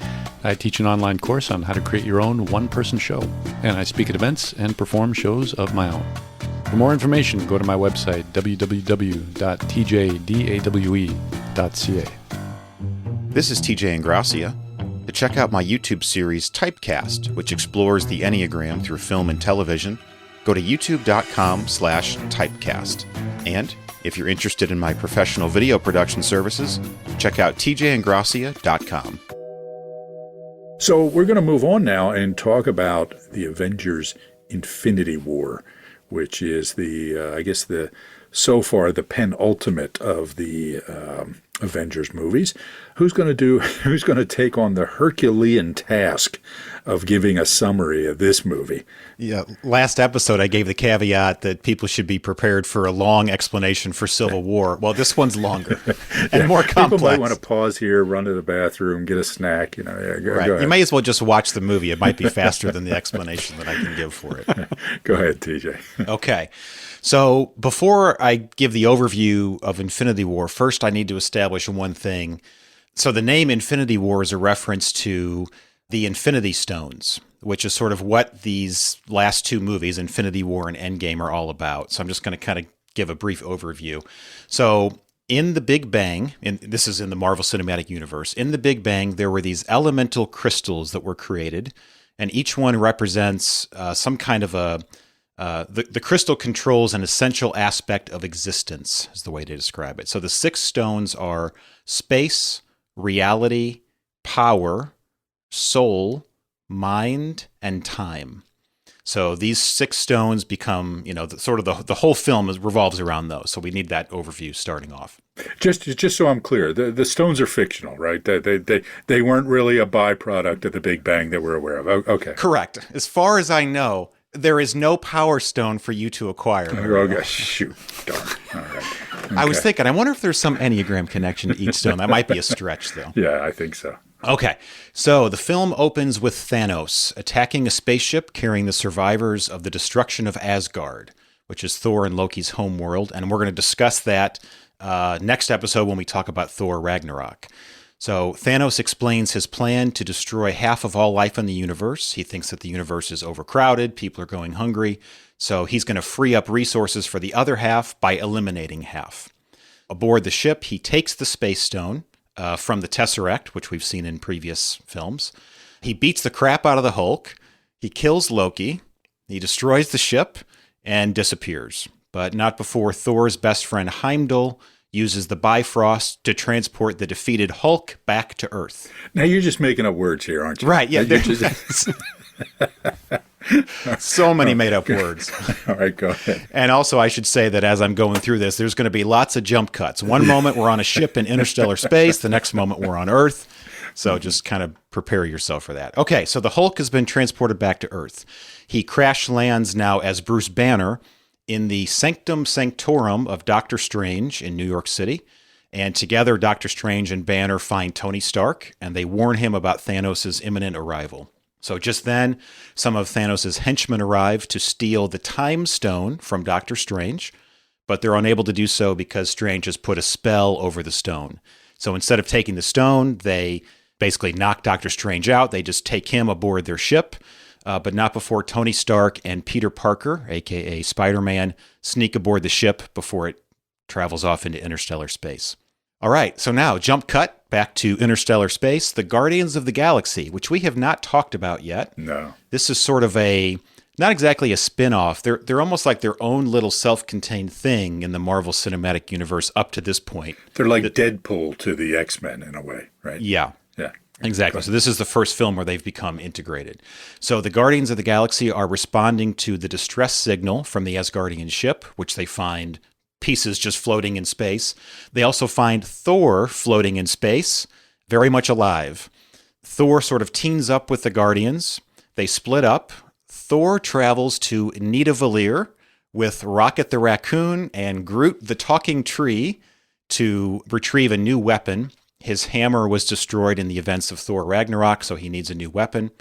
I teach an online course on how to create your own one-person show, and I speak at events and perform shows of my own. For more information, go to my website, www.tjdawe.ca. This is TJ Ingrassia. To check out my YouTube series Typecast, which explores the Enneagram through film and television, go to youtube.com/typecast. And if you're interested in my professional video production services, check out tjingrassia.com. So we're going to move on now and talk about the Avengers Infinity War, which is so far the penultimate of the Avengers movies. Who's going to take on the Herculean task of giving a summary of this movie? Yeah, last episode I gave the caveat that people should be prepared for a long explanation for Civil War. Well, this one's longer and more complex. People might want to pause here, run to the bathroom, get a snack. Go ahead. You may as well just watch the movie. It might be faster than the explanation that I can give for it. Go ahead, TJ. Okay. So before I give the overview of Infinity War, first I need to establish one thing. So the name Infinity War is a reference to the Infinity Stones, which is sort of what these last two movies, Infinity War and Endgame, are all about. So I'm just going to kind of give a brief overview. So in the Big Bang, and this is in the Marvel Cinematic Universe, in the Big Bang, there were these elemental crystals that were created, and each one represents some kind of the crystal controls an essential aspect of existence, is the way to describe it. So the 6 stones are space, reality, power, soul, mind, and time. So these 6 stones become, the whole film revolves around those. So we need that overview starting off. Just so I'm clear, the stones are fictional, right? They weren't really a byproduct of the Big Bang that we're aware of. Okay. Correct. As far as I know, there is no power stone for you to acquire. Okay, shoot. Darn. All right. Okay. I was thinking, I wonder if there's some Enneagram connection to each stone. That might be a stretch, though. Yeah, I think so. Okay, so the film opens with Thanos attacking a spaceship carrying the survivors of the destruction of Asgard, which is Thor and Loki's homeworld, and we're going to discuss that next episode when we talk about Thor Ragnarok. So Thanos explains his plan to destroy half of all life in the universe. He thinks that the universe is overcrowded, people are going hungry, so he's going to free up resources for the other half by eliminating half. Aboard the ship, he takes the Space Stone from the Tesseract, which we've seen in previous films. He beats the crap out of the Hulk, he kills Loki, he destroys the ship, and disappears. But not before Thor's best friend Heimdall uses the Bifrost to transport the defeated Hulk back to Earth. Now you're just making up words here, aren't you? Right, yeah. So many made-up words. All right, go ahead. And also, I should say that as I'm going through this, there's going to be lots of jump cuts. One moment we're on a ship in interstellar space, the next moment we're on Earth. So just kind of prepare yourself for that. Okay, so the Hulk has been transported back to Earth. He crash lands now as Bruce Banner in the Sanctum Sanctorum of Doctor Strange in New York City. And together, Doctor Strange and Banner find Tony Stark, and they warn him about Thanos' imminent arrival. So just then, some of Thanos' henchmen arrive to steal the Time Stone from Doctor Strange, but they're unable to do so because Strange has put a spell over the stone. So instead of taking the stone, they basically knock Doctor Strange out. They just take him aboard their ship, but not before Tony Stark and Peter Parker, a.k.a. Spider-Man, sneak aboard the ship before it travels off into interstellar space. All right, so now jump cut back to interstellar space, the Guardians of the Galaxy, which we have not talked about yet. No. This is sort of not exactly a spin-off. They're almost like their own little self-contained thing in the Marvel Cinematic Universe up to this point. They're like Deadpool to the X-Men in a way, right? Yeah. Yeah. Exactly. So this is the first film where they've become integrated. So the Guardians of the Galaxy are responding to the distress signal from the Asgardian ship, which they find pieces just floating in space. They also find Thor floating in space, very much alive. Thor sort of teams up with the Guardians. They split up. Thor travels to Nidavellir with Rocket the Raccoon and Groot the Talking Tree to retrieve a new weapon. His hammer was destroyed in the events of Thor Ragnarok, so he needs a new weapon.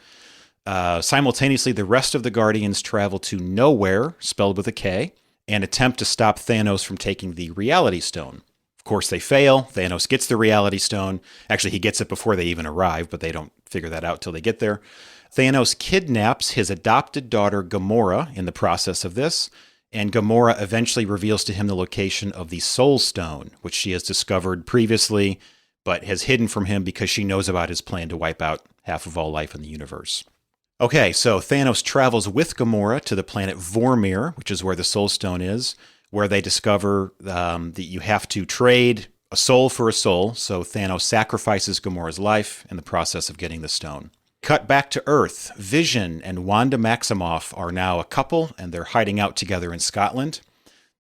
Simultaneously, the rest of the Guardians travel to Nowhere, spelled with a K, and attempt to stop Thanos from taking the Reality Stone. Of course, they fail. Thanos gets the Reality Stone. Actually, he gets it before they even arrive, but they don't figure that out till they get there. Thanos kidnaps his adopted daughter, Gamora, in the process of this, and Gamora eventually reveals to him the location of the Soul Stone, which she has discovered previously, but has hidden from him because she knows about his plan to wipe out half of all life in the universe. Okay, so Thanos travels with Gamora to the planet Vormir, which is where the Soul Stone is, where they discover that you have to trade a soul for a soul, so Thanos sacrifices Gamora's life in the process of getting the stone. Cut back to Earth. Vision and Wanda Maximoff are now a couple, and they're hiding out together in Scotland.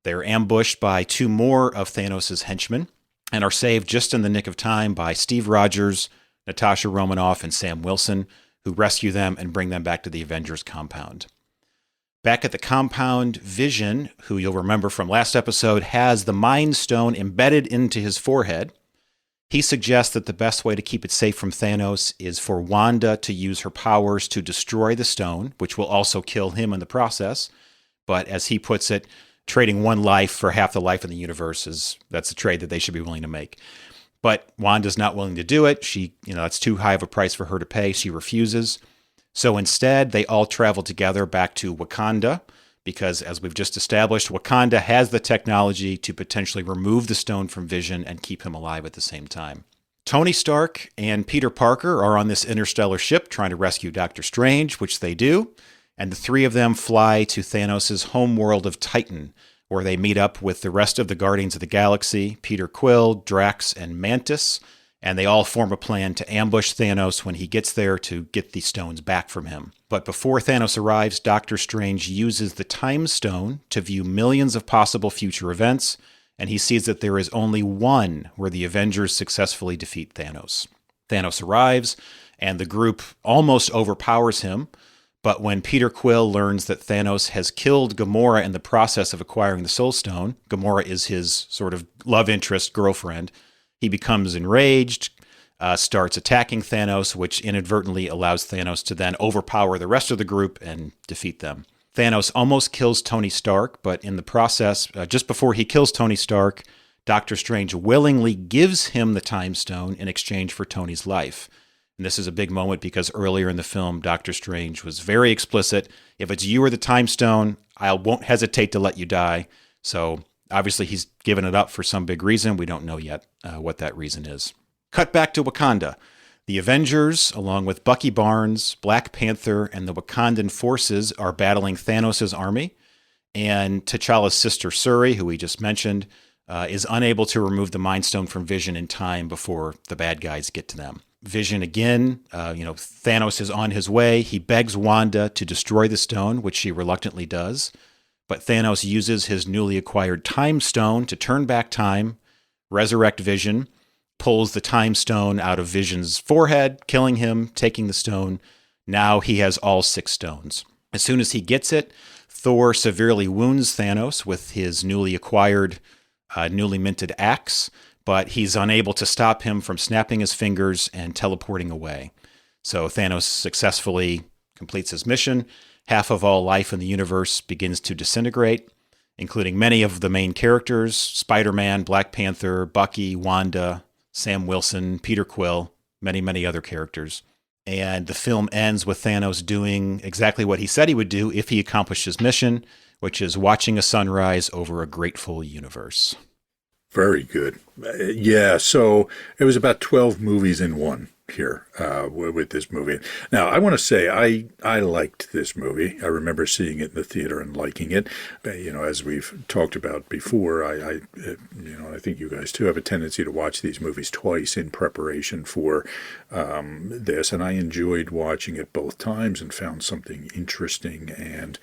They're ambushed by 2 more of Thanos' henchmen. and are saved just in the nick of time by Steve Rogers, Natasha Romanoff, and Sam Wilson, who rescue them and bring them back to the Avengers compound. Back at the compound, Vision, who you'll remember from last episode, has the Mind Stone embedded into his forehead. He suggests that the best way to keep it safe from Thanos is for Wanda to use her powers to destroy the stone, which will also kill him in the process. But as he puts it, trading one life for half the life in the universe that's a trade that they should be willing to make. But Wanda's not willing to do it. That's too high of a price for her to pay. She refuses. So instead, they all travel together back to Wakanda, because as we've just established, Wakanda has the technology to potentially remove the stone from Vision and keep him alive at the same time. Tony Stark and Peter Parker are on this interstellar ship trying to rescue Doctor Strange, which they do, and the three of them fly to Thanos' homeworld of Titan, where they meet up with the rest of the Guardians of the Galaxy, Peter Quill, Drax, and Mantis, and they all form a plan to ambush Thanos when he gets there to get the stones back from him. But before Thanos arrives, Doctor Strange uses the Time Stone to view millions of possible future events, and he sees that there is only one where the Avengers successfully defeat Thanos. Thanos arrives, and the group almost overpowers him, but when Peter Quill learns that Thanos has killed Gamora in the process of acquiring the Soul Stone, Gamora is his sort of love interest girlfriend, he becomes enraged, starts attacking Thanos, which inadvertently allows Thanos to then overpower the rest of the group and defeat them. Thanos almost kills Tony Stark, but in the process, just before he kills Tony Stark, Doctor Strange willingly gives him the Time Stone in exchange for Tony's life. And this is a big moment because earlier in the film, Doctor Strange was very explicit. If it's you or the Time Stone, I won't hesitate to let you die. So obviously, he's given it up for some big reason. We don't know yet what that reason is. Cut back to Wakanda. The Avengers, along with Bucky Barnes, Black Panther, and the Wakandan forces are battling Thanos' army. And T'Challa's sister Shuri, who we just mentioned, is unable to remove the Mind Stone from Vision in time before the bad guys get to them. Vision again, Thanos is on his way. He begs Wanda to destroy the stone, which she reluctantly does. But Thanos uses his newly acquired Time Stone to turn back time, resurrect Vision, pulls the Time Stone out of Vision's forehead, killing him, taking the stone. Now he has all 6 stones. As soon as he gets it, Thor severely wounds Thanos with his newly acquired, newly minted axe, but he's unable to stop him from snapping his fingers and teleporting away. So Thanos successfully completes his mission. Half of all life in the universe begins to disintegrate, including many of the main characters, Spider-Man, Black Panther, Bucky, Wanda, Sam Wilson, Peter Quill, many, many other characters. And the film ends with Thanos doing exactly what he said he would do if he accomplished his mission, which is watching a sunrise over a grateful universe. Very good. Yeah, so it was about 12 movies in one here with this movie. Now, I want to say I liked this movie. I remember seeing it in the theater and liking it. As we've talked about before, I think you guys too have a tendency to watch these movies twice in preparation for this, and I enjoyed watching it both times and found something interesting and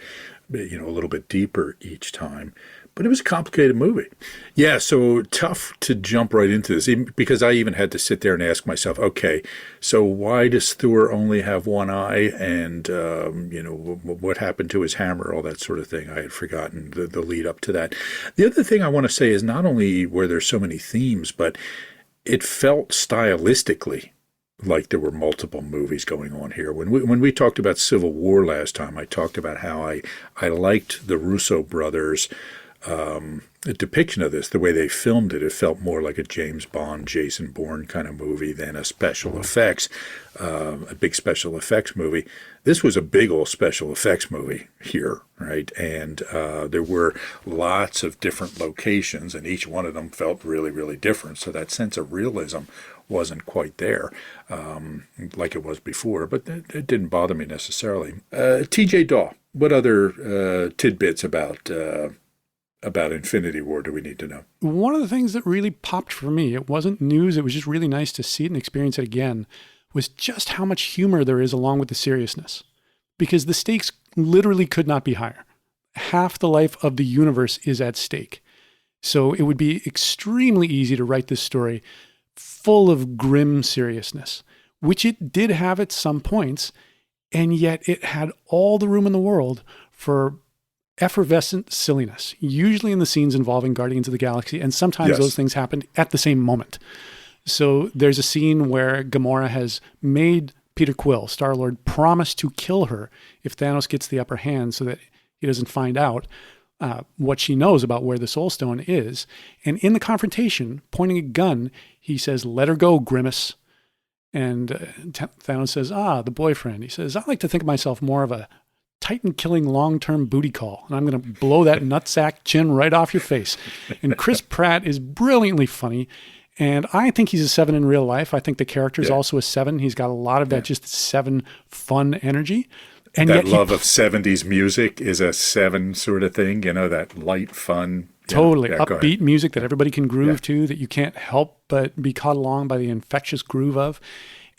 a little bit deeper each time. But it was a complicated movie. Yeah, so tough to jump right into this, because I even had to sit there and ask myself, okay, so why does Thor only have one eye? And, what happened to his hammer, all that sort of thing. I had forgotten the lead up to that. The other thing I want to say is not only were there so many themes, but it felt stylistically like there were multiple movies going on here. When we talked about Civil War last time, I talked about how I liked the Russo brothers' a depiction of this, the way they filmed it. It felt more like a James Bond, Jason Bourne kind of movie than a special effects, a big special effects movie. This was a big old special effects movie here, right? And there were lots of different locations, and each one of them felt really, really different. So that sense of realism wasn't quite there like it was before, but it didn't bother me necessarily. TJ Dawe, what other tidbits about Infinity War do we need to know? One of the things that really popped for me, it wasn't news, it was just really nice to see it and experience it again, was just how much humor there is along with the seriousness. Because the stakes literally could not be higher. Half the life of the universe is at stake. So it would be extremely easy to write this story full of grim seriousness, which it did have at some points, and yet it had all the room in the world for effervescent silliness, usually in the scenes involving Guardians of the Galaxy, and sometimes those things happened at the same moment. So there's a scene where Gamora has made Peter Quill, Star-Lord, promise to kill her if Thanos gets the upper hand so that he doesn't find out what she knows about where the Soul Stone is. And in the confrontation, pointing a gun, he says, "Let her go, Grimace." And Thanos says, the boyfriend. He says, "I like to think of myself more of a Titan-killing long-term booty call, and I'm going to blow that nutsack chin right off your face." And Chris Pratt is brilliantly funny, and I think he's a 7 in real life. I think the character is also a 7. He's got a lot of that just 7 fun energy. And that love of 70s music is a 7 sort of thing, that light, fun. Totally. Upbeat music that everybody can groove to, that you can't help but be caught along by the infectious groove of.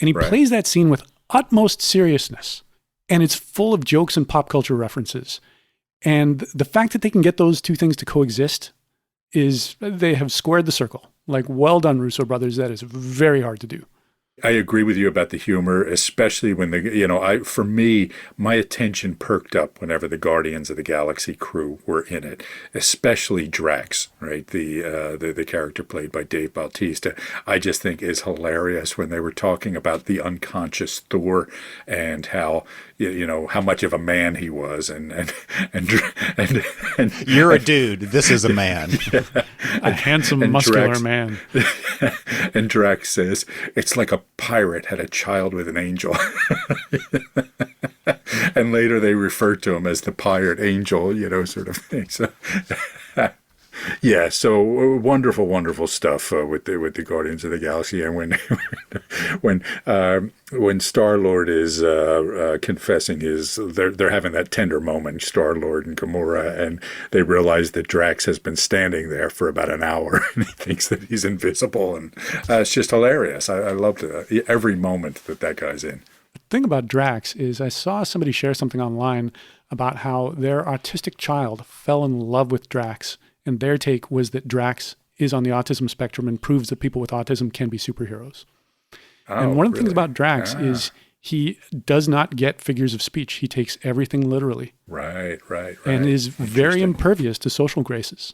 And he plays that scene with utmost seriousness. And it's full of jokes and pop culture references. And the fact that they can get those two things to coexist is they have squared the circle. Like, well done, Russo brothers. That is very hard to do. I agree with you about the humor, especially when for me, my attention perked up whenever the Guardians of the Galaxy crew were in it, especially Drax, right? The character played by Dave Bautista, I just think is hilarious when they were talking about the unconscious Thor and how, how much of a man he was and you're a dude. This is a man. A handsome, muscular man. And Drax says, "It's like a pirate had a child with an angel." And later they refer to him as the pirate angel, sort of thing. So, so wonderful, wonderful stuff with the Guardians of the Galaxy. And when Star-Lord is confessing they're having that tender moment, Star-Lord and Gamora, and they realize that Drax has been standing there for about an hour, and he thinks that he's invisible, and it's just hilarious. I loved every moment that guy's in. The thing about Drax is I saw somebody share something online about how their autistic child fell in love with Drax. And their take was that Drax is on the autism spectrum and proves that people with autism can be superheroes. And one of the things about Drax is he does not get figures of speech. He takes everything literally. Right. And is very impervious to social graces.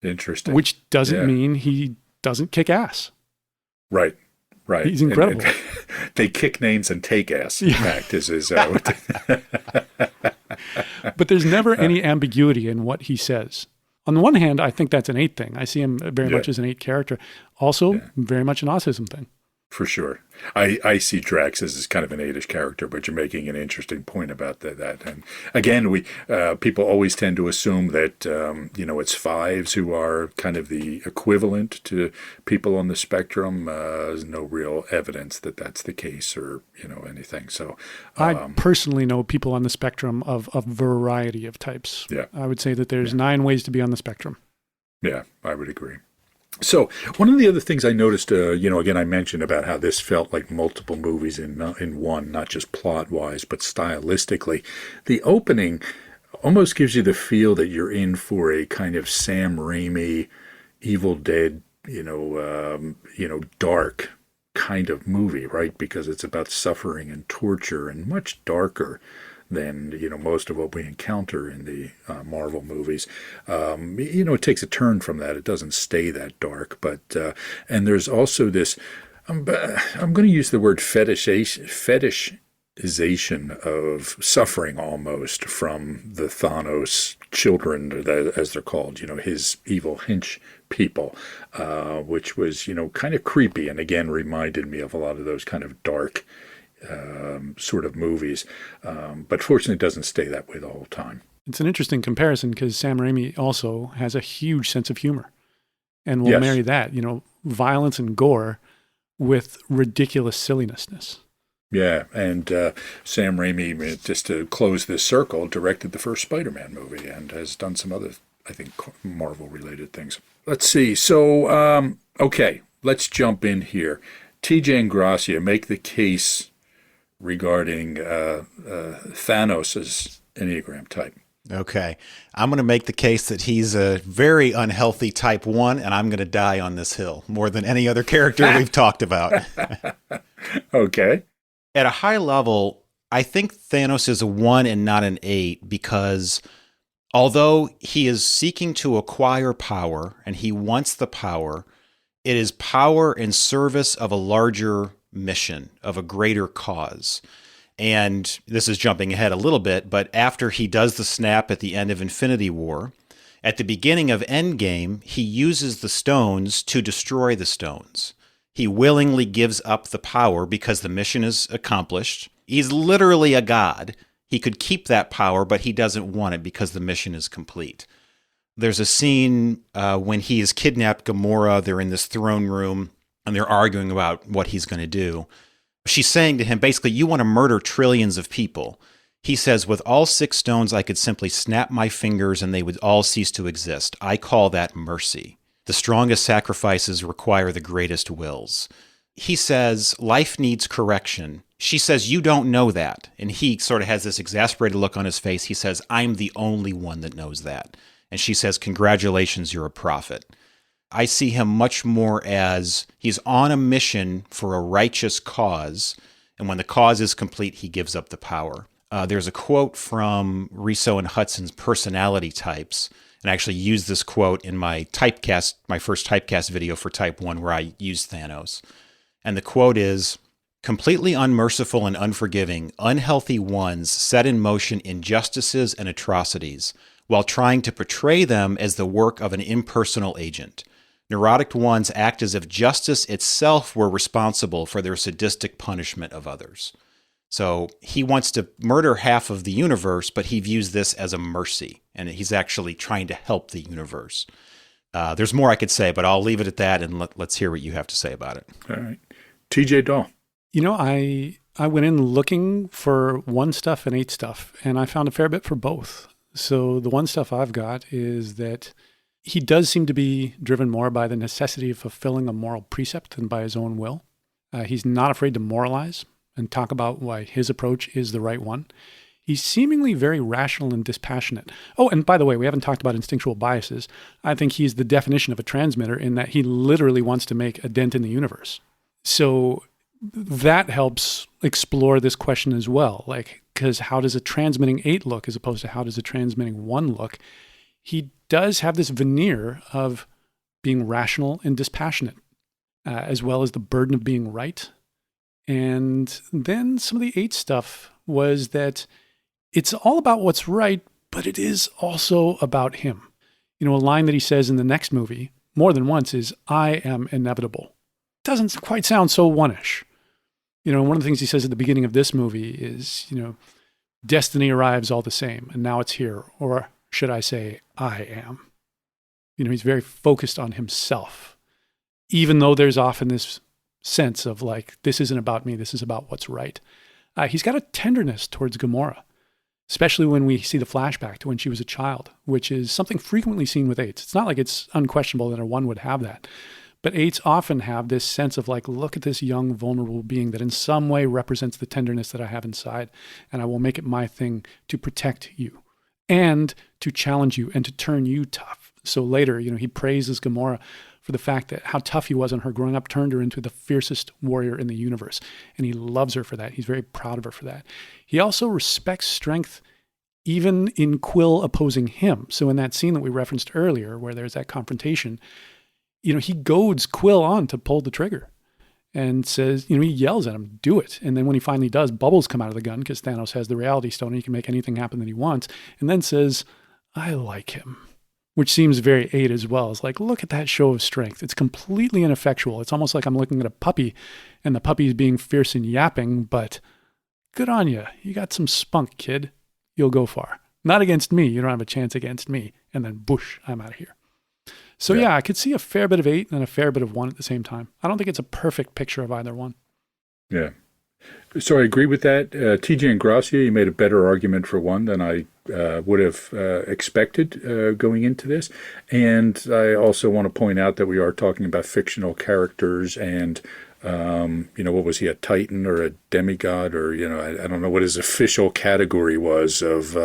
Interesting. Which doesn't mean he doesn't kick ass. Right. He's incredible. And they kick names and take ass, in fact, is But there's never any ambiguity in what he says. On the one hand, I think that's an 8 thing. I see him very much as an 8 character. Also, very much an autism thing. For sure. I see Drax as kind of an 8-ish character, but you're making an interesting point about that. And again, people always tend to assume that, it's 5s who are kind of the equivalent to people on the spectrum. There's no real evidence that that's the case or, anything. So I personally know people on the spectrum of a variety of types. Yeah. I would say that there's 9 ways to be on the spectrum. Yeah, I would agree. So one of the other things I noticed, again, I mentioned about how this felt like multiple movies in one, not just plot-wise, but stylistically. The opening almost gives you the feel that you're in for a kind of Sam Raimi, Evil Dead, dark kind of movie, right? Because it's about suffering and torture and much darker than most of what we encounter in the Marvel movies. It takes a turn from that. It doesn't stay that dark, but and there's also this. I'm going to use the word fetishization of suffering almost from the Thanos children, as they're called. His evil hench people, which was kind of creepy, and again reminded me of a lot of those kind of dark sort of movies, but fortunately it doesn't stay that way the whole time. It's an interesting comparison because Sam Raimi also has a huge sense of humor and will marry that, violence and gore with ridiculous silliness. Yeah, and Sam Raimi, just to close this circle, directed the first Spider-Man movie and has done some other, I think, Marvel-related things. Let's see. So, okay, let's jump in here. TJ Ingrassia, make the case regarding Thanos' Enneagram type. Okay. I'm going to make the case that he's a very unhealthy type 1, and I'm going to die on this hill more than any other character we've talked about. Okay. At a high level, I think Thanos is a 1 and not an 8 because although he is seeking to acquire power and he wants the power, it is power in service of a larger mission, of a greater cause. And this is jumping ahead a little bit, but after he does the snap at the end of Infinity War, at the beginning of Endgame, he uses the stones to destroy the stones. He willingly gives up the power because the mission is accomplished. He's literally a god. He could keep that power, but he doesn't want it because the mission is complete. There's a scene when he has kidnapped Gamora. They're in this throne room, and they're arguing about what he's going to do. She's saying to him, basically, you want to murder trillions of people. He says, with all 6 stones, I could simply snap my fingers and they would all cease to exist. I call that mercy. The strongest sacrifices require the greatest wills. He says, life needs correction. She says, you don't know that. And he sort of has this exasperated look on his face. He says, I'm the only one that knows that. And she says, congratulations, you're a prophet. I see him much more as he's on a mission for a righteous cause, and when the cause is complete, he gives up the power. There's a quote from Riso and Hudson's Personality Types, and I actually used this quote in my typecast, my first typecast video for Type 1, where I used Thanos. And the quote is, completely unmerciful and unforgiving, unhealthy ones set in motion injustices and atrocities, while trying to portray them as the work of an impersonal agent. Neurotic ones act as if justice itself were responsible for their sadistic punishment of others. So he wants to murder half of the universe, but he views this as a mercy, and he's actually trying to help the universe. There's more I could say, but I'll leave it at that, and let's hear what you have to say about it. All right. TJ Dawe. You know, I went in looking for 1 stuff and 8 stuff, and I found a fair bit for both. So the 1 stuff I've got is that he does seem to be driven more by the necessity of fulfilling a moral precept than by his own will. He's not afraid to moralize and talk about why his approach is the right one. He's seemingly very rational and dispassionate. Oh, and by the way, we haven't talked about instinctual biases. I think he's the definition of a transmitter in that he literally wants to make a dent in the universe. So that helps explore this question as well. Like, because how does a transmitting 8 look as opposed to how does a transmitting 1 look? He does have this veneer of being rational and dispassionate, as well as the burden of being right. And then some of the 8 stuff was that it's all about what's right, but it is also about him. You know, a line that he says in the next movie more than once is, I am inevitable. Doesn't quite sound so 1-ish. You know, one of the things he says at the beginning of this movie is, you know, destiny arrives all the same, and now it's here. Or should I say, I am. You know, he's very focused on himself, even though there's often this sense of like, this isn't about me, this is about what's right. He's got a tenderness towards Gamora, especially when we see the flashback to when she was a child, which is something frequently seen with 8s. It's not like it's unquestionable that a 1 would have that. But 8s often have this sense of like, look at this young, vulnerable being that in some way represents the tenderness that I have inside, and I will make it my thing to protect you and to challenge you and to turn you tough. So later, you know, he praises Gamora for the fact that how tough he was on her growing up turned her into the fiercest warrior in the universe. And he loves her for that. He's very proud of her for that. He also respects strength even in Quill opposing him. So in that scene that we referenced earlier, where there's that confrontation, you know, he goads Quill on to pull the trigger and says, you know, he yells at him, do it. And then when he finally does, bubbles come out of the gun because Thanos has the reality stone and he can make anything happen that he wants. And then says, I like him, which seems very 8 as well. It's like, look at that show of strength. It's completely ineffectual. It's almost like I'm looking at a puppy and the puppy's being fierce and yapping, but good on you. You got some spunk, kid. You'll go far. Not against me. You don't have a chance against me. And then boosh, I'm out of here. So yeah, I could see a fair bit of 8 and a fair bit of 1 at the same time. I don't think it's a perfect picture of either one. Yeah. So I agree with that. TJ Ingrassia, you made a better argument for 1 than I would have expected going into this. And I also want to point out that we are talking about fictional characters, and What was he, a Titan or a demigod, or I don't know what his official category was of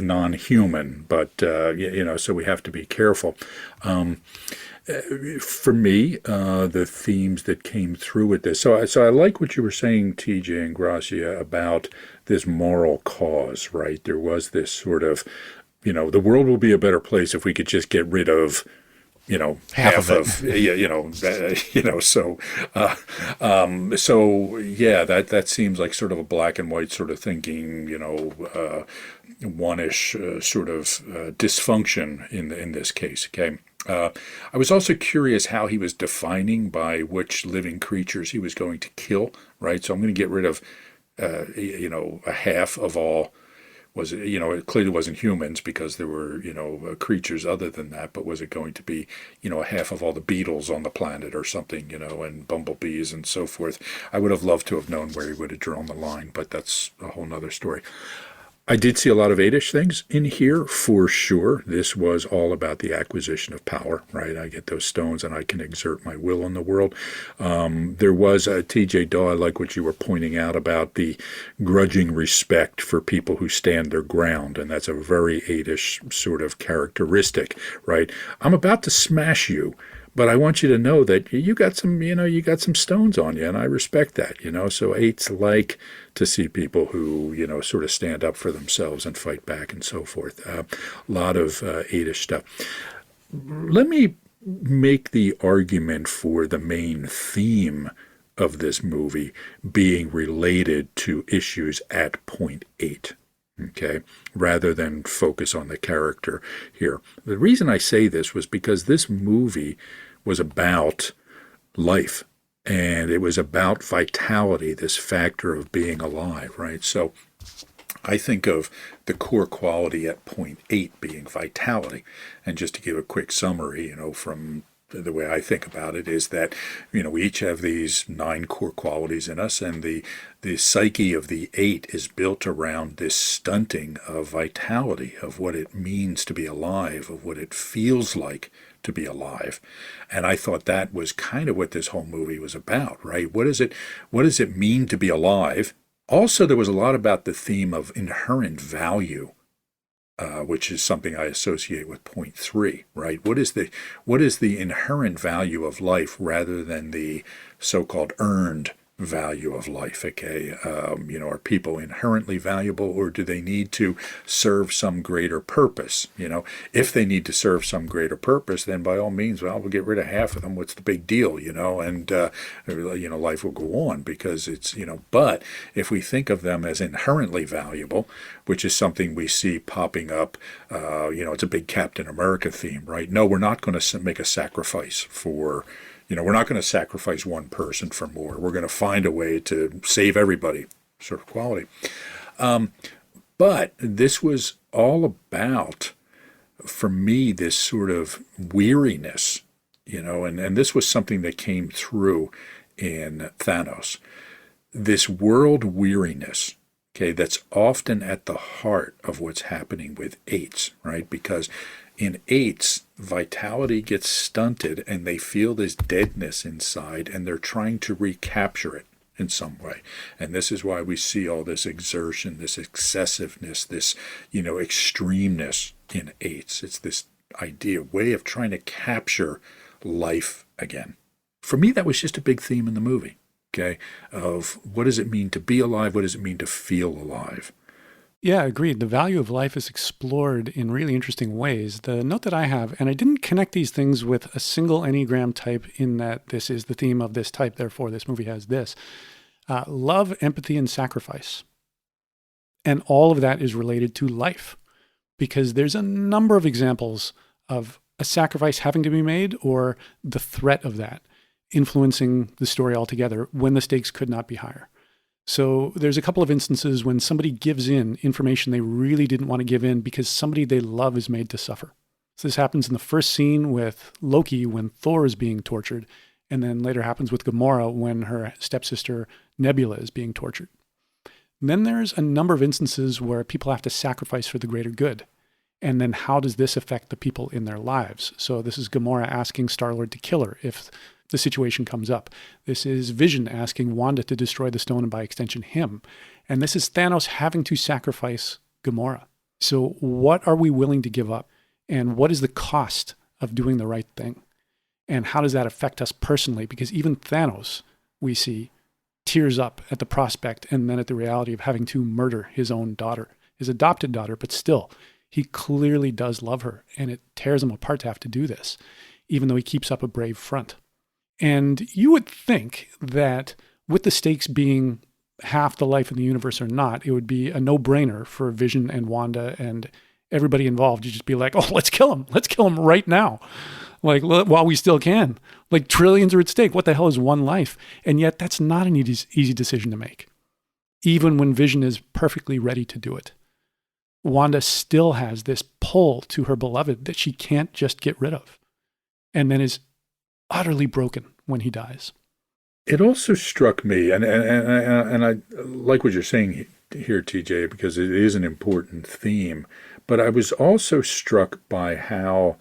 non-human, but so we have to be careful. For me, the themes that came through with this. So I like what you were saying, TJ Ingrassia, about this moral cause, right? There was this sort of, the world will be a better place if we could just get rid of, half of that seems like sort of a black and white sort of thinking, one-ish sort of dysfunction in this case. Okay. I was also curious how he was defining by which living creatures he was going to kill, right? So I'm going to get rid of, a half of all. It clearly wasn't humans because there were, creatures other than that, but was it going to be, a half of all the beetles on the planet or something, and bumblebees and so forth? I would have loved to have known where he would have drawn the line, but that's a whole nother story. I did see a lot of 8-ish things in here for sure. This was all about the acquisition of power, right? I get those stones and I can exert my will on the world. There was a TJ Dawe, I like what you were pointing out about the grudging respect for people who stand their ground. And that's a very 8-ish sort of characteristic, right? I'm about to smash you, but I want you to know that you got some stones on you, and I respect that, So 8s like to see people who, sort of stand up for themselves and fight back and so forth. A lot of 8-ish stuff. Let me make the argument for the main theme of this movie being related to issues at point 8. Okay, rather than focus on the character here. The reason I say this was because this movie was about life, and it was about vitality, this factor of being alive, right? So I think of the core quality at point 8 being vitality. And just to give a quick summary, from the way I think about it is that, we each have these 9 core qualities in us, and the psyche of the 8 is built around this stunting of vitality, of what it means to be alive, of what it feels like to be alive. And I thought that was kind of what this whole movie was about, right? What does it mean to be alive? Also, there was a lot about the theme of inherent value, which is something I associate with point 3, right? What is the inherent value of life rather than the so-called earned value of life? Okay, are people inherently valuable, or do they need to serve some greater purpose? If they need to serve some greater purpose, then by all means, we'll get rid of half of them. What's the big deal? And life will go on because it's But if we think of them as inherently valuable, which is something we see popping up, it's a big Captain America theme, right? No, we're not going to make a sacrifice for. We're not going to sacrifice one person for more. We're going to find a way to save everybody, sort of quality. But this was all about, for me, this sort of weariness, and this was something that came through in Thanos. This world weariness, okay, that's often at the heart of what's happening with 8s, right? Because in 8s, vitality gets stunted and they feel this deadness inside, and they're trying to recapture it in some way. And this is why we see all this exertion, this excessiveness, this, extremeness in 8s. It's this way of trying to capture life again. For me, that was just a big theme in the movie, okay, of what does it mean to be alive? What does it mean to feel alive? Yeah, agreed. The value of life is explored in really interesting ways. The note that I have, and I didn't connect these things with a single Enneagram type in that this is the theme of this type, therefore this movie has this. Love, empathy, and sacrifice. And all of that is related to life, because there's a number of examples of a sacrifice having to be made or the threat of that influencing the story altogether when the stakes could not be higher. So there's a couple of instances when somebody gives in information they really didn't want to give in because somebody they love is made to suffer. So this happens in the first scene with Loki when Thor is being tortured, and then later happens with Gamora when her stepsister Nebula is being tortured. And then there's a number of instances where people have to sacrifice for the greater good. And then how does this affect the people in their lives? So this is Gamora asking Star-Lord to kill her if the situation comes up. This is Vision asking Wanda to destroy the stone and by extension him. And this is Thanos having to sacrifice Gamora. So what are we willing to give up? And what is the cost of doing the right thing? And how does that affect us personally? Because even Thanos, we see, tears up at the prospect and then at the reality of having to murder his own daughter, his adopted daughter, but still, he clearly does love her, and it tears him apart to have to do this, even though he keeps up a brave front. And you would think that with the stakes being half the life in the universe or not, it would be a no-brainer for Vision and Wanda and everybody involved to just be like, oh, let's kill him. Let's kill him right now. Like, while we still can. Like, trillions are at stake. What the hell is one life? And yet that's not an easy decision to make, even when Vision is perfectly ready to do it. Wanda still has this pull to her beloved that she can't just get rid of, and then is utterly broken when he dies. It also struck me, and I like what you're saying here, TJ, because it is an important theme, but I was also struck by how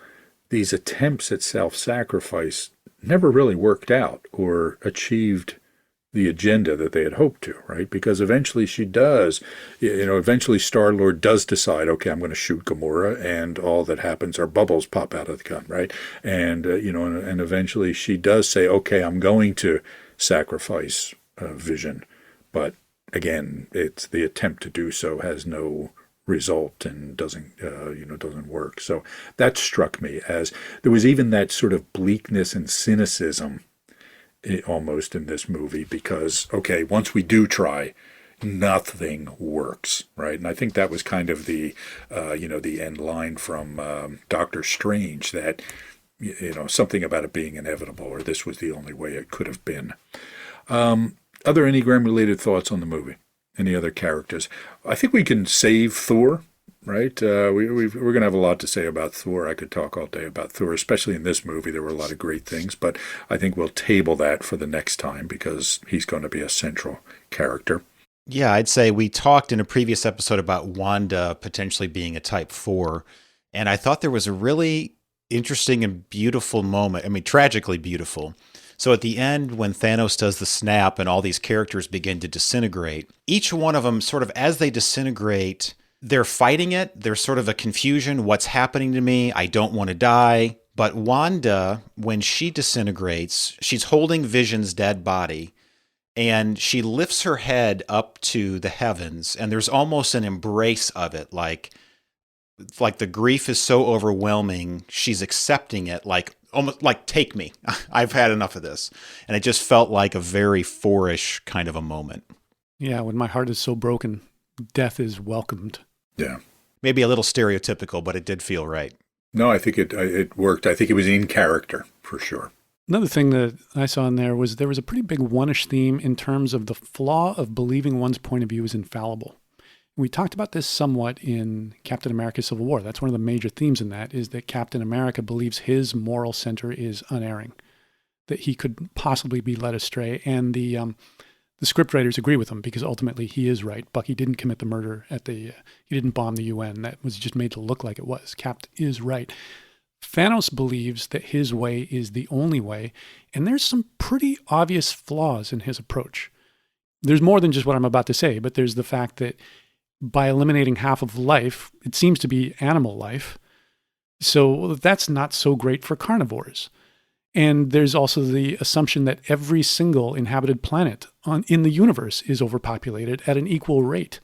these attempts at self-sacrifice never really worked out or achieved the agenda that they had hoped to, right? Because eventually she does, eventually Star-Lord does decide, okay, I'm going to shoot Gamora, and all that happens are bubbles pop out of the gun, right? And, and eventually she does say, okay, I'm going to sacrifice Vision. But again, it's the attempt to do so has no result and doesn't work. So that struck me as there was even that sort of bleakness and cynicism almost in this movie, because, okay, once we do try, nothing works, right? And I think that was kind of the end line from Doctor Strange, that, something about it being inevitable, or this was the only way it could have been. Other Enneagram-related thoughts on the movie? Any other characters? I think we can save Thor, right? We're going to have a lot to say about Thor. I could talk all day about Thor, especially in this movie. There were a lot of great things, but I think we'll table that for the next time because he's going to be a central character. Yeah, I'd say we talked in a previous episode about Wanda potentially being a type 4, and I thought there was a really interesting and beautiful moment. I mean, tragically beautiful. So at the end, when Thanos does the snap and all these characters begin to disintegrate, each one of them sort of, as they disintegrate, they're fighting it. There's sort of a confusion. What's happening to me? I don't want to die. But Wanda, when she disintegrates, she's holding Vision's dead body, and she lifts her head up to the heavens, and there's almost an embrace of it, like the grief is so overwhelming, she's accepting it, like almost like, take me. I've had enough of this. And it just felt like a very four-ish kind of a moment. Yeah, when my heart is so broken, death is welcomed. Yeah. Maybe a little stereotypical, but it did feel right. No, I think it worked. I think it was in character, for sure. Another thing that I saw in there was a pretty big one-ish theme in terms of the flaw of believing one's point of view is infallible. We talked about this somewhat in Captain America Civil War. That's one of the major themes in that, is that Captain America believes his moral center is unerring, that he could possibly be led astray. And the scriptwriters agree with him, because ultimately he is right. Bucky didn't commit the murder he didn't bomb the UN. That was just made to look like it was. Cap is right. Thanos believes that his way is the only way, and there's some pretty obvious flaws in his approach. There's more than just what I'm about to say, but there's the fact that by eliminating half of life, it seems to be animal life. So that's not so great for carnivores. And there's also the assumption that every single inhabited planet in the universe is overpopulated at an equal rate.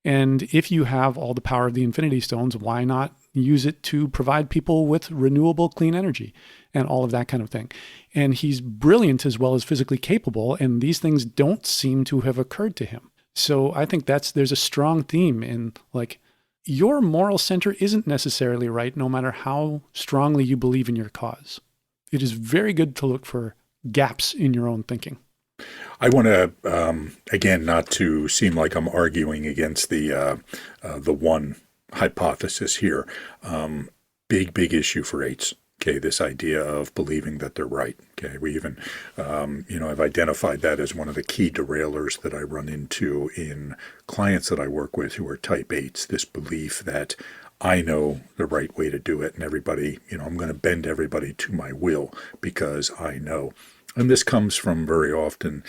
And if you have all the power of the Infinity Stones, why not use it to provide people with renewable clean energy and all of that kind of thing? And he's brilliant as well as physically capable, and these things don't seem to have occurred to him. So I think there's a strong theme in, like, your moral center isn't necessarily right no matter how strongly you believe in your cause. It is very good to look for gaps in your own thinking. I want to, again, not to seem like I'm arguing against the one hypothesis here. Big issue for eights. Okay, this idea of believing that they're right. Okay, we even, I've identified that as one of the key derailers that I run into in clients that I work with who are type 8s, this belief that I know the right way to do it, and everybody, I'm going to bend everybody to my will because I know. And this comes from very often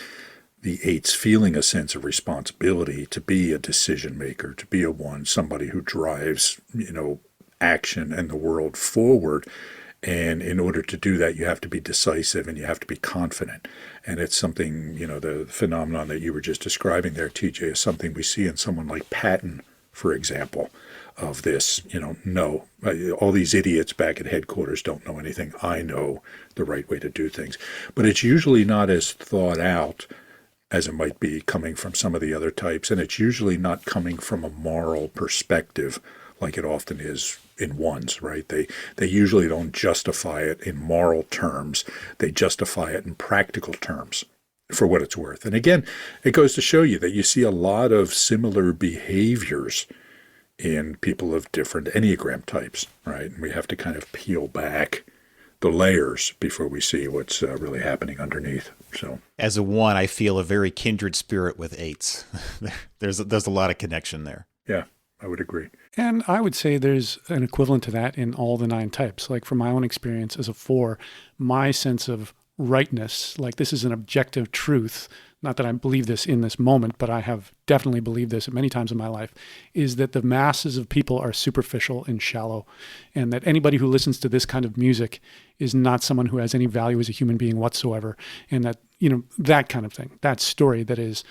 the eights feeling a sense of responsibility to be a decision maker, to be somebody who drives, action and the world forward. And in order to do that, you have to be decisive and you have to be confident. And it's something, the phenomenon that you were just describing there, TJ, is something we see in someone like Patton, for example, of this, no, all these idiots back at headquarters don't know anything. I know the right way to do things. But it's usually not as thought out as it might be coming from some of the other types. And it's usually not coming from a moral perspective like it often is in ones, right? They usually don't justify it in moral terms. They justify it in practical terms for what it's worth. And again, it goes to show you that you see a lot of similar behaviors in people of different Enneagram types, right? And we have to kind of peel back the layers before we see what's really happening underneath. So, as a 1, I feel a very kindred spirit with 8s. there's a lot of connection there. Yeah, I would agree. And I would say there's an equivalent to that in all the 9 types. Like from my own experience as a 4, my sense of rightness, like this is an objective truth, not that I believe this in this moment, but I have definitely believed this many times in my life, is that the masses of people are superficial and shallow, and that anybody who listens to this kind of music is not someone who has any value as a human being whatsoever. And that, that kind of thing, that story that is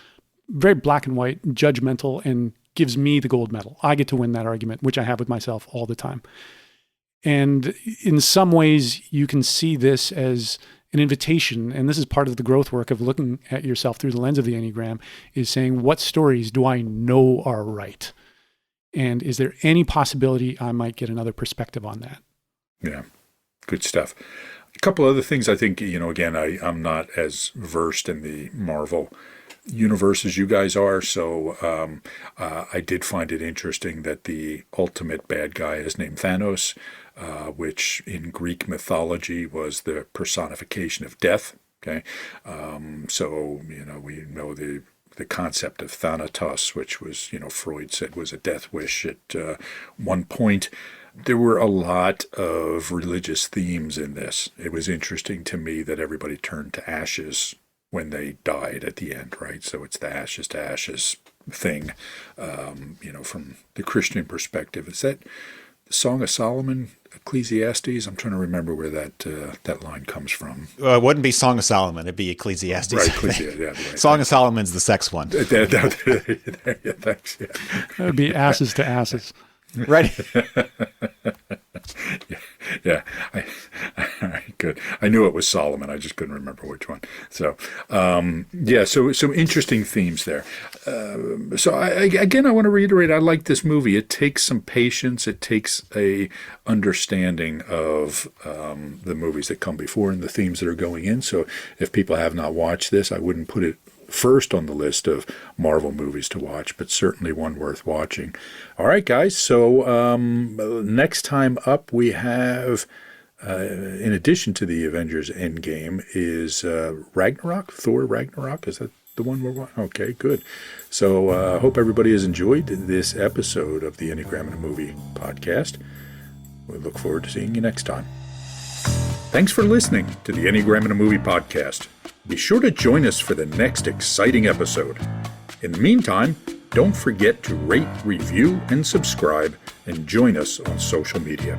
very black and white, judgmental, and gives me the gold medal. I get to win that argument, which I have with myself all the time. And in some ways, you can see this as an invitation, and this is part of the growth work of looking at yourself through the lens of the Enneagram, is saying, what stories do I know are right? And is there any possibility I might get another perspective on that? Yeah, good stuff. A couple other things I think, again, I'm not as versed in the Marvel universe as you guys are, so I did find it interesting that the ultimate bad guy is named Thanos, which in Greek mythology was the personification of death. Okay, so we know the concept of Thanatos, which was Freud said was a death wish at one point. There were a lot of religious themes in this. It was interesting to me that everybody turned to ashes when they died at the end, right? So it's the ashes to ashes thing, from the Christian perspective. Is that the Song of Solomon, Ecclesiastes? I'm trying to remember where that line comes from. It wouldn't be Song of Solomon. It'd be Ecclesiastes. Right, Ecclesiastes. Yeah, right. Song of Solomon's the sex one. Yeah, thanks. Yeah. That would be asses to asses. Right. Yeah. All right, good. I knew it was Solomon. I just couldn't remember which one. So, so some interesting themes there. So I want to reiterate, I like this movie. It takes some patience. It takes a understanding of the movies that come before and the themes that are going in. So if people have not watched this, I wouldn't put it first on the list of Marvel movies to watch, but certainly one worth watching. All right, guys. So next time up, we have, in addition to the Avengers Endgame, is Ragnarok, Thor Ragnarok. Is that the one we're watching? Okay, good. So hope everybody has enjoyed this episode of the Enneagram in a Movie podcast. We look forward to seeing you next time. Thanks for listening to the Enneagram in a Movie podcast. Be sure to join us for the next exciting episode. In the meantime, don't forget to rate, review, and subscribe, and join us on social media.